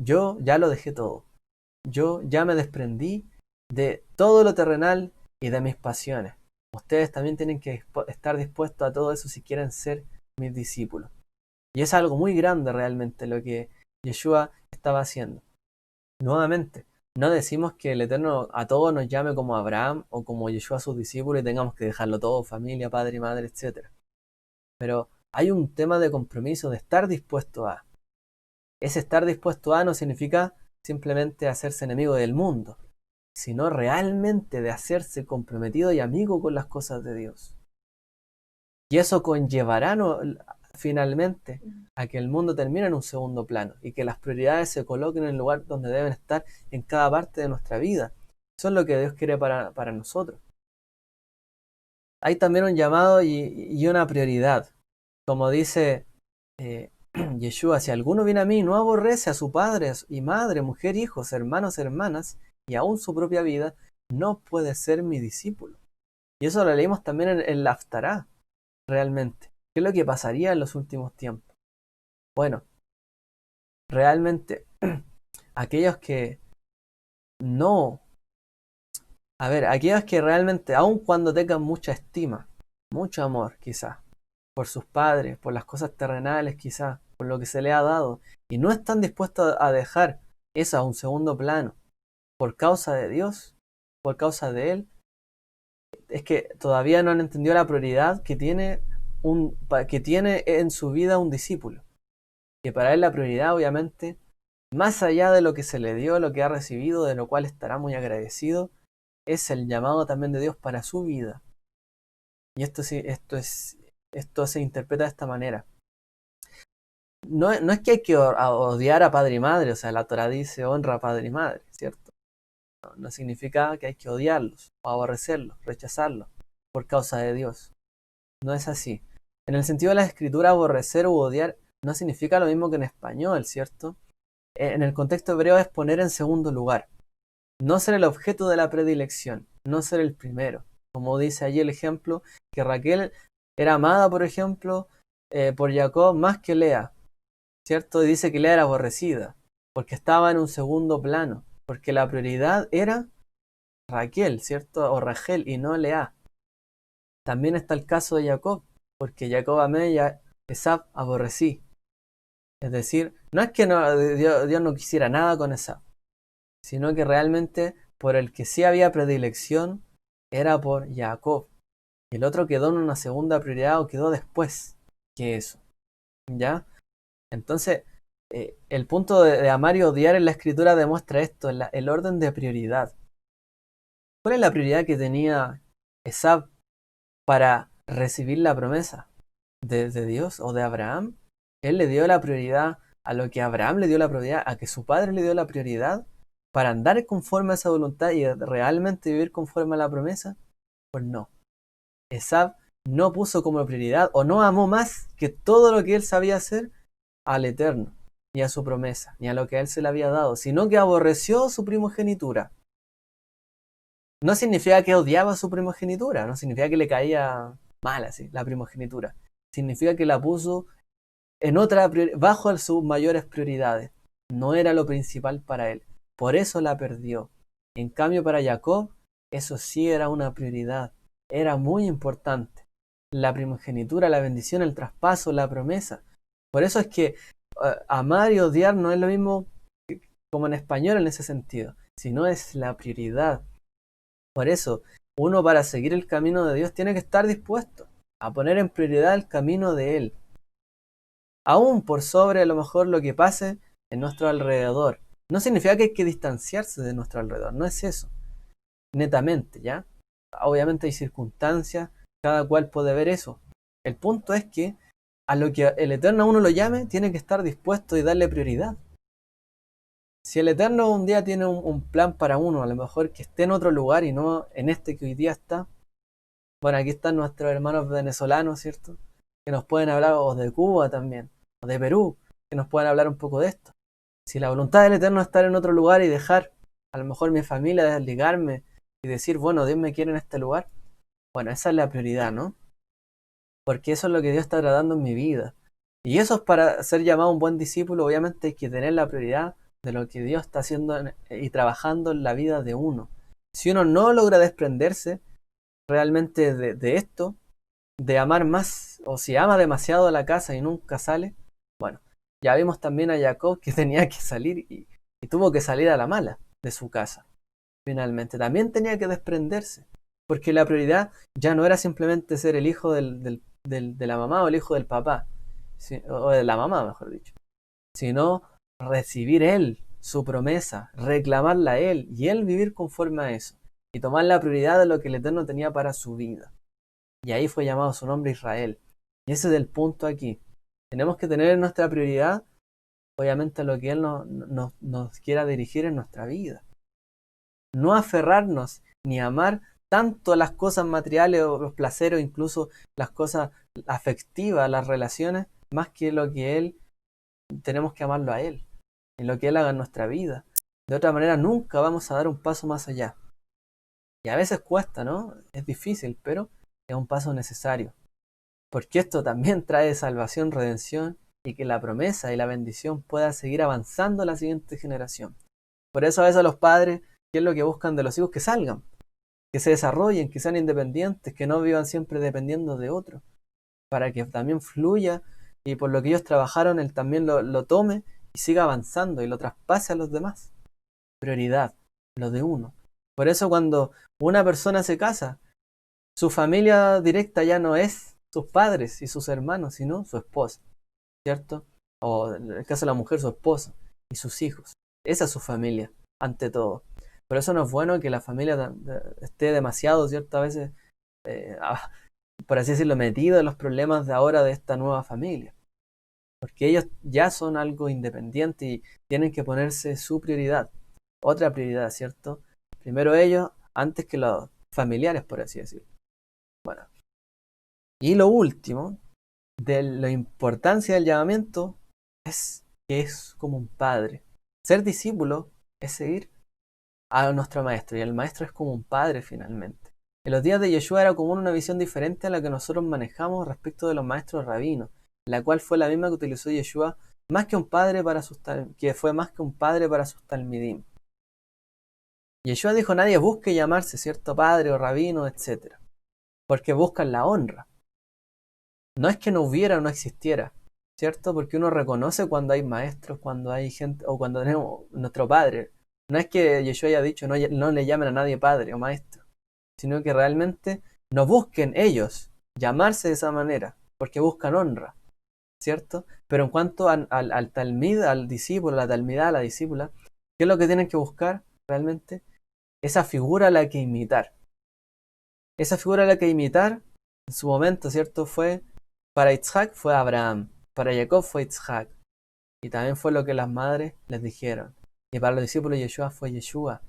yo ya lo dejé todo. Yo ya me desprendí de todo lo terrenal y de mis pasiones. Ustedes también tienen que estar dispuestos a todo eso si quieren ser mis discípulos. Y es algo muy grande realmente lo que Yeshua estaba haciendo. Nuevamente, no decimos que el Eterno a todos nos llame como Abraham o como Yeshua a sus discípulos y tengamos que dejarlo todo, familia, padre y madre, etc. Pero hay un tema de compromiso, de estar dispuesto a. Ese estar dispuesto a no significa simplemente hacerse enemigo del mundo, sino realmente de hacerse comprometido y amigo con las cosas de Dios. Y eso conllevará finalmente a que el mundo termine en un segundo plano y que las prioridades se coloquen en el lugar donde deben estar en cada parte de nuestra vida. Eso es lo que Dios quiere para nosotros. Hay también un llamado y una prioridad. Como dice Yeshua, si alguno viene a mí y no aborrece a su padre y madre, mujer, hijos, hermanos, hermanas, y aún su propia vida, no puede ser mi discípulo. Y eso lo leímos también en la Haftará, realmente. ¿Qué es lo que pasaría en los últimos tiempos? Bueno, realmente aquellos que no, aquellos que realmente, aun cuando tengan mucha estima, mucho amor quizás, por sus padres, por las cosas terrenales quizás, por lo que se le ha dado, y no están dispuestos a dejar eso a un segundo plano, por causa de Dios, por causa de Él, es que todavía no han entendido la prioridad que tiene en su vida un discípulo. Que para él la prioridad, obviamente, más allá de lo que se le dio, lo que ha recibido, de lo cual estará muy agradecido, es el llamado también de Dios para su vida. Y esto se interpreta de esta manera. No es que hay que odiar a padre y madre, o sea, la Torah dice honra a padre y madre, ¿cierto? No significa que hay que odiarlos, o aborrecerlos, rechazarlos, por causa de Dios. No es así. En el sentido de la escritura, aborrecer u odiar no significa lo mismo que en español, ¿cierto? En el contexto hebreo es poner en segundo lugar. No ser el objeto de la predilección, no ser el primero. Como dice allí el ejemplo, que Raquel era amada, por ejemplo, por Jacob más que Lea, ¿cierto? Y dice que Lea era aborrecida, porque estaba en un segundo plano, porque la prioridad era Raquel, ¿cierto? O Rachel y no Lea. También está el caso de Jacob, porque Jacob amé y a Esab aborrecí. Es decir, no es que Dios no quisiera nada con Esab, sino que realmente por el que sí había predilección era por Jacob. Y el otro quedó en una segunda prioridad o quedó después que eso. ¿Ya? Entonces, el punto de amar y odiar en la escritura demuestra esto, el orden de prioridad. ¿Cuál es la prioridad que tenía Esab para recibir la promesa de Dios o de Abraham? Él le dio la prioridad a lo que Abraham le dio la prioridad, a que su padre le dio la prioridad para andar conforme a esa voluntad y realmente vivir conforme a la promesa. Pues no. Esab no puso como prioridad o no amó más que todo lo que él sabía hacer al Eterno, ni a su promesa, ni a lo que a él se le había dado, sino que aborreció su primogenitura. No significa que odiaba su primogenitura, no significa que le caía mal así, la primogenitura. Significa que la puso bajo sus mayores prioridades. No era lo principal para él. Por eso la perdió. En cambio, para Jacob, eso sí era una prioridad. Era muy importante. La primogenitura, la bendición, el traspaso, la promesa. Por eso es que amar y odiar no es lo mismo como en español en ese sentido, sino es la prioridad. Por eso, uno para seguir el camino de Dios tiene que estar dispuesto a poner en prioridad el camino de Él, aún por sobre a lo mejor lo que pase en nuestro alrededor. No significa que hay que distanciarse de nuestro alrededor, no es eso, netamente, ¿ya? Obviamente hay circunstancias, cada cual puede ver eso. El punto es que a lo que el Eterno a uno lo llame, tiene que estar dispuesto y darle prioridad. Si el Eterno un día tiene un plan para uno, a lo mejor que esté en otro lugar y no en este que hoy día está. Bueno, aquí están nuestros hermanos venezolanos, ¿cierto? Que nos pueden hablar, o de Cuba también, o de Perú, que nos pueden hablar un poco de esto. Si la voluntad del Eterno es estar en otro lugar y dejar a lo mejor mi familia, desligarme y decir, bueno, Dios me quiere en este lugar, bueno, esa es la prioridad, ¿no? Porque eso es lo que Dios está tratando en mi vida. Y eso es para ser llamado un buen discípulo, obviamente hay que tener la prioridad de lo que Dios está haciendo y trabajando en la vida de uno. Si uno no logra desprenderse realmente de esto, de amar más, o si ama demasiado a la casa y nunca sale, bueno, ya vimos también a Jacob que tenía que salir y tuvo que salir a la mala de su casa. Finalmente, también tenía que desprenderse, porque la prioridad ya no era simplemente ser el hijo de la mamá o el hijo del papá, o de la mamá, mejor dicho, sino recibir él su promesa, reclamarla a Él y Él vivir conforme a eso y tomar la prioridad de lo que el Eterno tenía para su vida. Y ahí fue llamado su nombre Israel. Y ese es el punto aquí. Tenemos que tener en nuestra prioridad, obviamente, lo que Él nos quiera dirigir en nuestra vida. No aferrarnos ni amar tanto las cosas materiales o los placeres o incluso las cosas afectivas, las relaciones, más que lo que Él, tenemos que amarlo a Él, en lo que Él haga en nuestra vida. De otra manera nunca vamos a dar un paso más allá. Y a veces cuesta, ¿no? Es difícil, pero es un paso necesario. Porque esto también trae salvación, redención y que la promesa y la bendición pueda seguir avanzando a la siguiente generación. Por eso a veces los padres, ¿qué es lo que buscan de los hijos? Que salgan, que se desarrollen, que sean independientes, que no vivan siempre dependiendo de otros, para que también fluya y por lo que ellos trabajaron, él también lo tome y siga avanzando y lo traspase a los demás. Prioridad, lo de uno. Por eso cuando una persona se casa, su familia directa ya no es sus padres y sus hermanos, sino su esposa, ¿cierto? O en el caso de la mujer, su esposo y sus hijos. Esa es su familia, ante todo. Por eso no es bueno que la familia esté demasiado, ¿cierto? A veces, por así decirlo, metido en los problemas de ahora de esta nueva familia. Porque ellos ya son algo independiente y tienen que ponerse su prioridad. Otra prioridad, ¿cierto? Primero ellos, antes que los familiares, por así decirlo. Bueno. Y lo último, de la importancia del llamamiento, es que es como un padre. Ser discípulo es seguir a nuestro maestro, y el maestro es como un padre finalmente. En los días de Yeshua era común una visión diferente a la que nosotros manejamos respecto de los maestros rabinos, la cual fue la misma que utilizó Yeshua, más que un padre para sus que fue más que un padre para sus talmidim. Yeshua dijo: nadie busque llamarse cierto padre o rabino, etc., porque buscan la honra. No es que no hubiera o no existiera, ¿cierto? Porque uno reconoce cuando hay maestros, cuando hay gente, o cuando tenemos nuestro padre. No es que Yeshua haya dicho no le llamen a nadie padre o maestro, sino que realmente no busquen ellos llamarse de esa manera, porque buscan honra, ¿cierto? Pero en cuanto al talmid, al discípulo, a la talmidá, a la discípula, ¿qué es lo que tienen que buscar realmente? Esa figura a la que imitar. Esa figura a la que imitar, en su momento, ¿cierto? Para Isaac fue Abraham, para Jacob fue Isaac, y también fue lo que las madres les dijeron. Y para los discípulos de Yeshua fue Yeshua.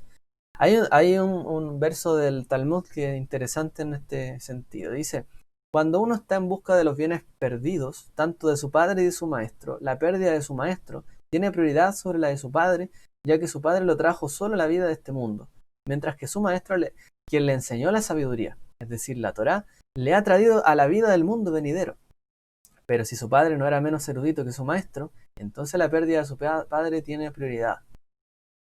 Hay un verso del Talmud que es interesante en este sentido. Dice: cuando uno está en busca de los bienes perdidos, tanto de su padre y de su maestro, la pérdida de su maestro tiene prioridad sobre la de su padre, ya que su padre lo trajo solo a la vida de este mundo, mientras que su maestro, quien le enseñó la sabiduría, es decir, la Torá, le ha traído a la vida del mundo venidero. Pero si su padre no era menos erudito que su maestro, entonces la pérdida de su padre tiene prioridad.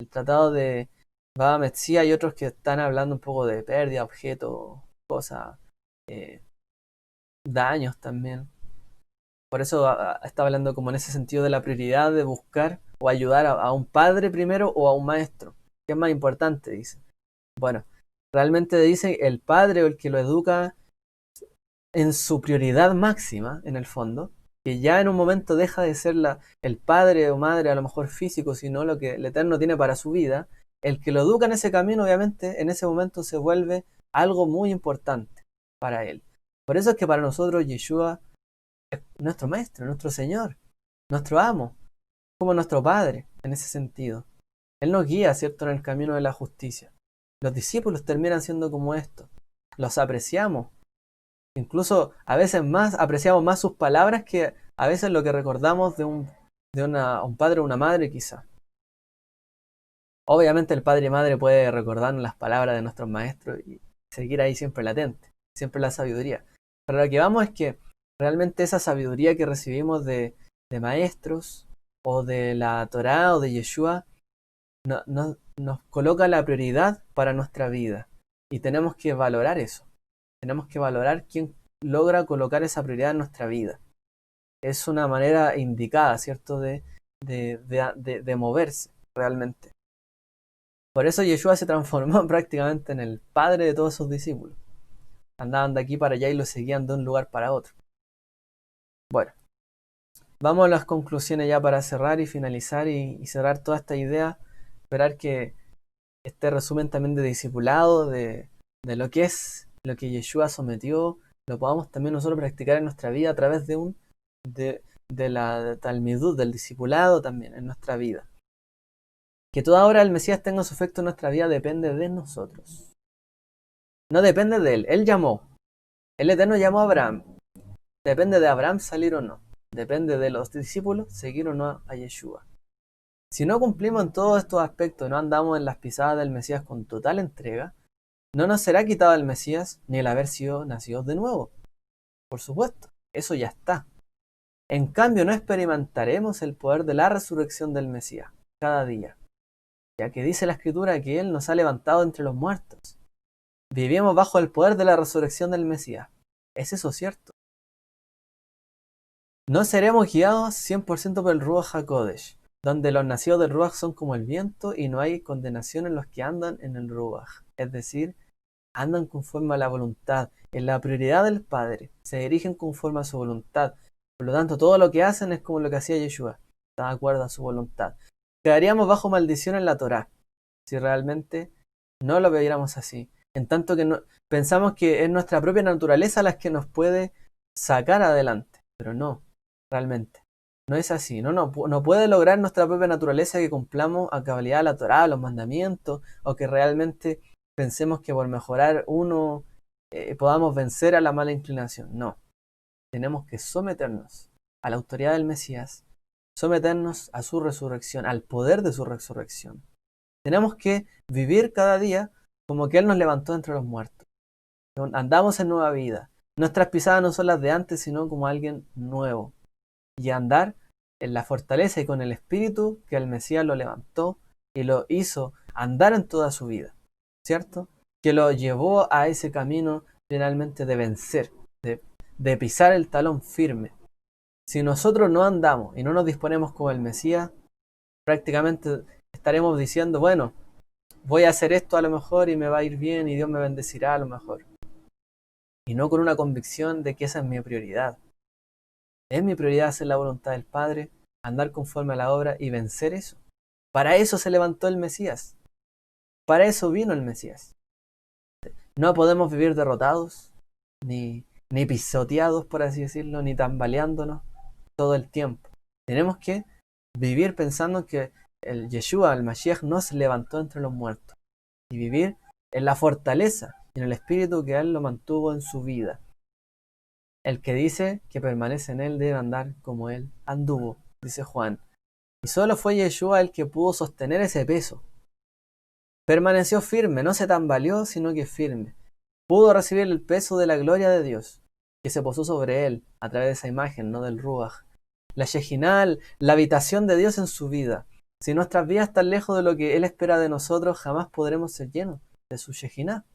El tratado de Baba Metzia y otros que están hablando un poco de pérdida, objetos, cosas, daños también. Por eso está hablando como en ese sentido de la prioridad de buscar o ayudar a un padre primero o a un maestro. ¿Qué es más importante? Dice. Bueno, realmente dice el padre o el que lo educa en su prioridad máxima, en el fondo, que ya en un momento deja de ser el padre o madre, a lo mejor físico, sino lo que el Eterno tiene para su vida. El que lo educa en ese camino, obviamente, en ese momento se vuelve algo muy importante para él. Por eso es que para nosotros Yeshua es nuestro maestro, nuestro Señor, nuestro amo, como nuestro Padre, en ese sentido. Él nos guía, ¿cierto?, en el camino de la justicia. Los discípulos terminan siendo como esto. Los apreciamos. Incluso a veces más apreciamos más sus palabras que a veces lo que recordamos de un padre o una madre quizá. Obviamente el padre y madre puede recordarnos las palabras de nuestros maestros y seguir ahí siempre latente, siempre la sabiduría. Pero lo que vamos es que realmente esa sabiduría que recibimos de maestros o de la Torá o de Yeshua nos coloca la prioridad para nuestra vida y tenemos que valorar eso. Tenemos que valorar quién logra colocar esa prioridad en nuestra vida. Es una manera indicada, ¿cierto?, de moverse realmente. Por eso Yeshua se transformó prácticamente en el padre de todos sus discípulos. Andaban de aquí para allá y lo seguían de un lugar para otro. Bueno, Vamos a las conclusiones ya para cerrar y finalizar y cerrar toda esta idea. Esperar que este resumen también de discipulado, de lo que es, lo que Yeshua sometió, lo podamos también nosotros practicar en nuestra vida a través de la talmidud, del discipulado también en nuestra vida. Que toda obra del Mesías tenga su efecto en nuestra vida depende de nosotros. No depende de él. Él llamó. El Eterno llamó a Abraham. Depende de Abraham salir o no. Depende de los discípulos seguir o no a Yeshua. Si no cumplimos en todos estos aspectos, no andamos en las pisadas del Mesías con total entrega, no nos será quitado el Mesías ni el haber sido nacidos de nuevo. Por supuesto, eso ya está. En cambio, no experimentaremos el poder de la resurrección del Mesías cada día, ya que dice la Escritura que Él nos ha levantado entre los muertos. Vivimos bajo el poder de la resurrección del Mesías. ¿Es eso cierto? No seremos guiados 100% por el Ruach HaKodesh, donde los nacidos del Ruach son como el viento y no hay condenación en los que andan en el Ruach, es decir, andan conforme a la voluntad, en la prioridad del Padre, se dirigen conforme a su voluntad. Por lo tanto, todo lo que hacen es como lo que hacía Yeshua, está de acuerdo a su voluntad. Quedaríamos bajo maldición en la Torá, si realmente no lo viéramos así. En tanto que pensamos que es nuestra propia naturaleza la que nos puede sacar adelante, pero no, realmente. No es así, no puede lograr nuestra propia naturaleza que cumplamos a cabalidad la Torá, los mandamientos, o que realmente pensemos que por mejorar uno podamos vencer a la mala inclinación. No, tenemos que someternos a la autoridad del Mesías, someternos a su resurrección, al poder de su resurrección. Tenemos que vivir cada día como que Él nos levantó entre los muertos. Andamos en nueva vida. Nuestras pisadas no son las de antes, sino como alguien nuevo. Y andar en la fortaleza y con el espíritu que el Mesías lo levantó y lo hizo andar en toda su vida. ¿Cierto? Que lo llevó a ese camino finalmente de vencer, de pisar el talón firme. Si nosotros no andamos y no nos disponemos como el Mesías, prácticamente estaremos diciendo, bueno, voy a hacer esto a lo mejor y me va a ir bien y Dios me bendecirá a lo mejor. Y no con una convicción de que esa es mi prioridad. Es mi prioridad hacer la voluntad del Padre, andar conforme a la obra y vencer eso. Para eso se levantó el Mesías. Para eso vino el Mesías. No podemos vivir derrotados, ni pisoteados, por así decirlo, ni tambaleándonos todo el tiempo. Tenemos que vivir pensando que el Yeshua, el Mashiach, nos levantó entre los muertos. Y vivir en la fortaleza y en el espíritu que Él lo mantuvo en su vida. El que dice que permanece en Él debe andar como Él anduvo, dice Juan. Y solo fue Yeshua el que pudo sostener ese peso. Permaneció firme, no se tambaleó, sino que firme. Pudo recibir el peso de la gloria de Dios, que se posó sobre él a través de esa imagen, no del Ruach. La Shejinal, la habitación de Dios en su vida. Si nuestras vidas están lejos de lo que Él espera de nosotros, jamás podremos ser llenos de su Shejinah.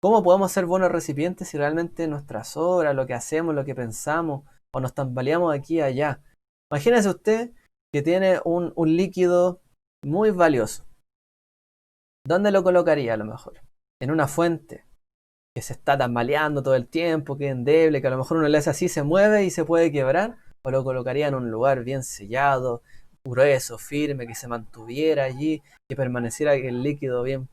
¿Cómo podemos ser buenos recipientes si realmente nuestras obras, lo que hacemos, lo que pensamos, o nos tambaleamos aquí y allá? Imagínese usted que tiene un líquido muy valioso. ¿Dónde lo colocaría a lo mejor? En una fuente que se está tambaleando todo el tiempo, que es endeble, que a lo mejor uno le hace así, se mueve y se puede quebrar, o lo colocaría en un lugar bien sellado, grueso, firme, que se mantuviera allí, que permaneciera el líquido bien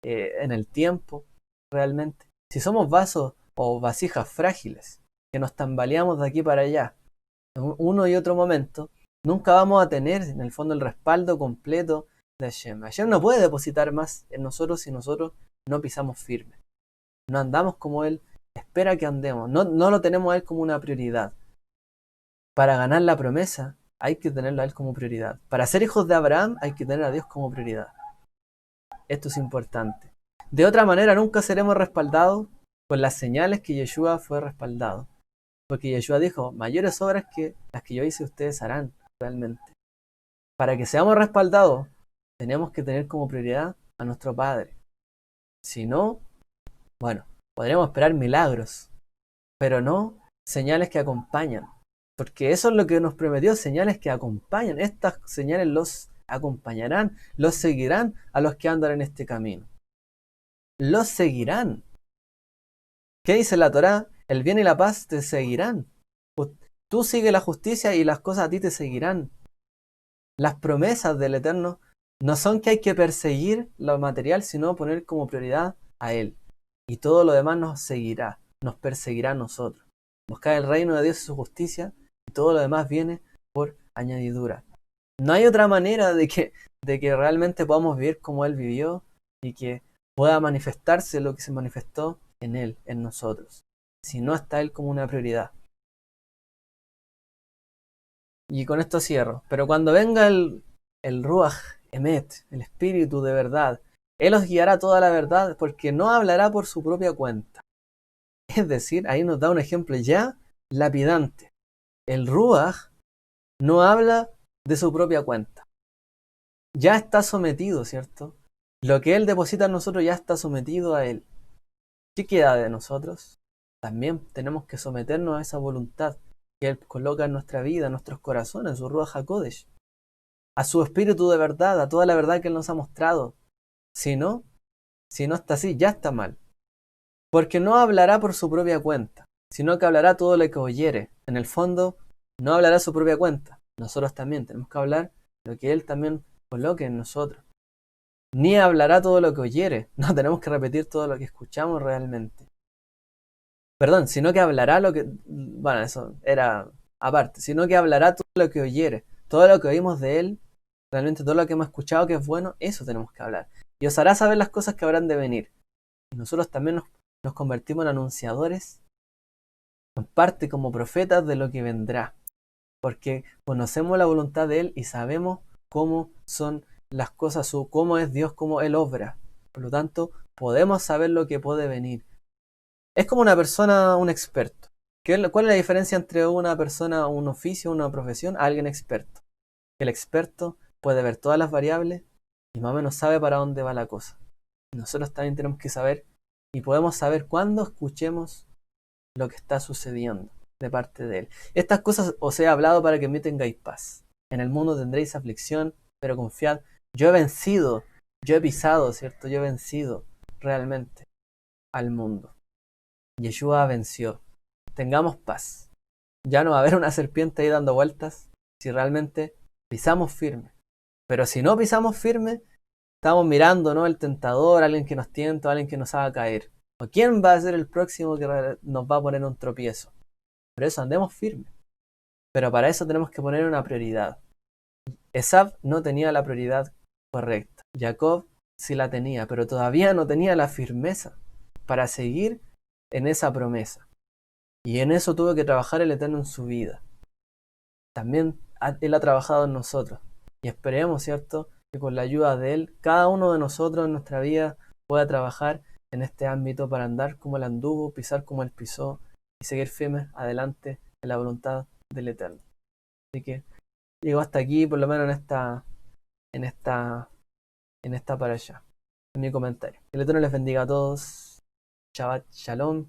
en el tiempo, realmente. Si somos vasos o vasijas frágiles, que nos tambaleamos de aquí para allá, en uno y otro momento, nunca vamos a tener en el fondo el respaldo completo de Hashem. Hashem no puede depositar más en nosotros si nosotros no pisamos firme. No andamos como Él espera que andemos. No lo tenemos a Él como una prioridad. Para ganar la promesa hay que tenerlo a Él como prioridad. Para ser hijos de Abraham hay que tener a Dios como prioridad. Esto es importante. De otra manera nunca seremos respaldados por las señales que Yeshua fue respaldado. Porque Yeshua dijo, mayores obras que las que yo hice ustedes harán realmente. Para que seamos respaldados tenemos que tener como prioridad a nuestro Padre. Si no, bueno, podríamos esperar milagros, pero no señales que acompañan. Porque eso es lo que nos prometió, señales que acompañan. Estas señales los acompañarán, los seguirán a los que andan en este camino. Los seguirán. ¿Qué dice la Torá? El bien y la paz te seguirán. Tú sigue la justicia y las cosas a ti te seguirán. Las promesas del Eterno no son que hay que perseguir lo material, sino poner como prioridad a Él. Y todo lo demás nos seguirá, nos perseguirá a nosotros. Buscar el reino de Dios y su justicia, y todo lo demás viene por añadidura. No hay otra manera de que realmente podamos vivir como Él vivió y que pueda manifestarse lo que se manifestó en Él, en nosotros. Si no está Él como una prioridad. Y con esto cierro. Pero cuando venga el Ruach Emet, el Espíritu de verdad, Él os guiará toda la verdad porque no hablará por su propia cuenta. Es decir, ahí nos da un ejemplo ya lapidante. El Ruach no habla de su propia cuenta. Ya está sometido, ¿cierto? Lo que Él deposita en nosotros ya está sometido a Él. ¿Qué queda de nosotros? También tenemos que someternos a esa voluntad que Él coloca en nuestra vida, en nuestros corazones, en su Ruach HaKodesh, a su espíritu de verdad, a toda la verdad que Él nos ha mostrado. Si no está así, ya está mal. Porque no hablará por su propia cuenta, sino que hablará todo lo que oyere. En el fondo, no hablará su propia cuenta. Nosotros también tenemos que hablar lo que Él también coloque en nosotros. Ni hablará todo lo que oyere. No tenemos que repetir todo lo que escuchamos realmente. Perdón, sino que hablará lo que... Bueno, eso era aparte. Sino que hablará todo lo que oyere. Todo lo que oímos de Él, realmente todo lo que hemos escuchado que es bueno, eso tenemos que hablar. Y os hará saber las cosas que habrán de venir. Y nosotros también nos convertimos en anunciadores, en parte como profetas de lo que vendrá. Porque conocemos la voluntad de Él y sabemos cómo son las cosas, cómo es Dios, cómo Él obra. Por lo tanto, podemos saber lo que puede venir. Es como una persona, un experto. ¿Cuál es la diferencia entre una persona, un oficio, una profesión, a alguien experto? El experto puede ver todas las variables y más o menos sabe para dónde va la cosa. Nosotros también tenemos que saber y podemos saber cuándo escuchemos lo que está sucediendo de parte de Él. Estas cosas os he hablado para que me tengáis paz. En el mundo tendréis aflicción, pero confiad, yo he vencido, yo he pisado, ¿cierto? Yo he vencido realmente al mundo. Yeshua venció. Tengamos paz. Ya no va a haber una serpiente ahí dando vueltas si realmente pisamos firme. Pero si no pisamos firme, estamos mirando, ¿no? El tentador, alguien que nos tienta, alguien que nos haga caer. ¿O quién va a ser el próximo que nos va a poner un tropiezo? Por eso andemos firmes. Pero para eso tenemos que poner una prioridad. Esaf no tenía la prioridad correcta. Jacob sí la tenía, pero todavía no tenía la firmeza para seguir en esa promesa. Y en eso tuvo que trabajar el Eterno en su vida. También Él ha trabajado en nosotros. Y esperemos, ¿cierto?, que con la ayuda de Él, cada uno de nosotros en nuestra vida pueda trabajar en este ámbito para andar como Él anduvo, pisar como Él pisó y seguir firmes adelante en la voluntad del Eterno. Así que llego hasta aquí, por lo menos en esta para allá, en mi comentario. Que el Eterno les bendiga a todos. Shabbat Shalom.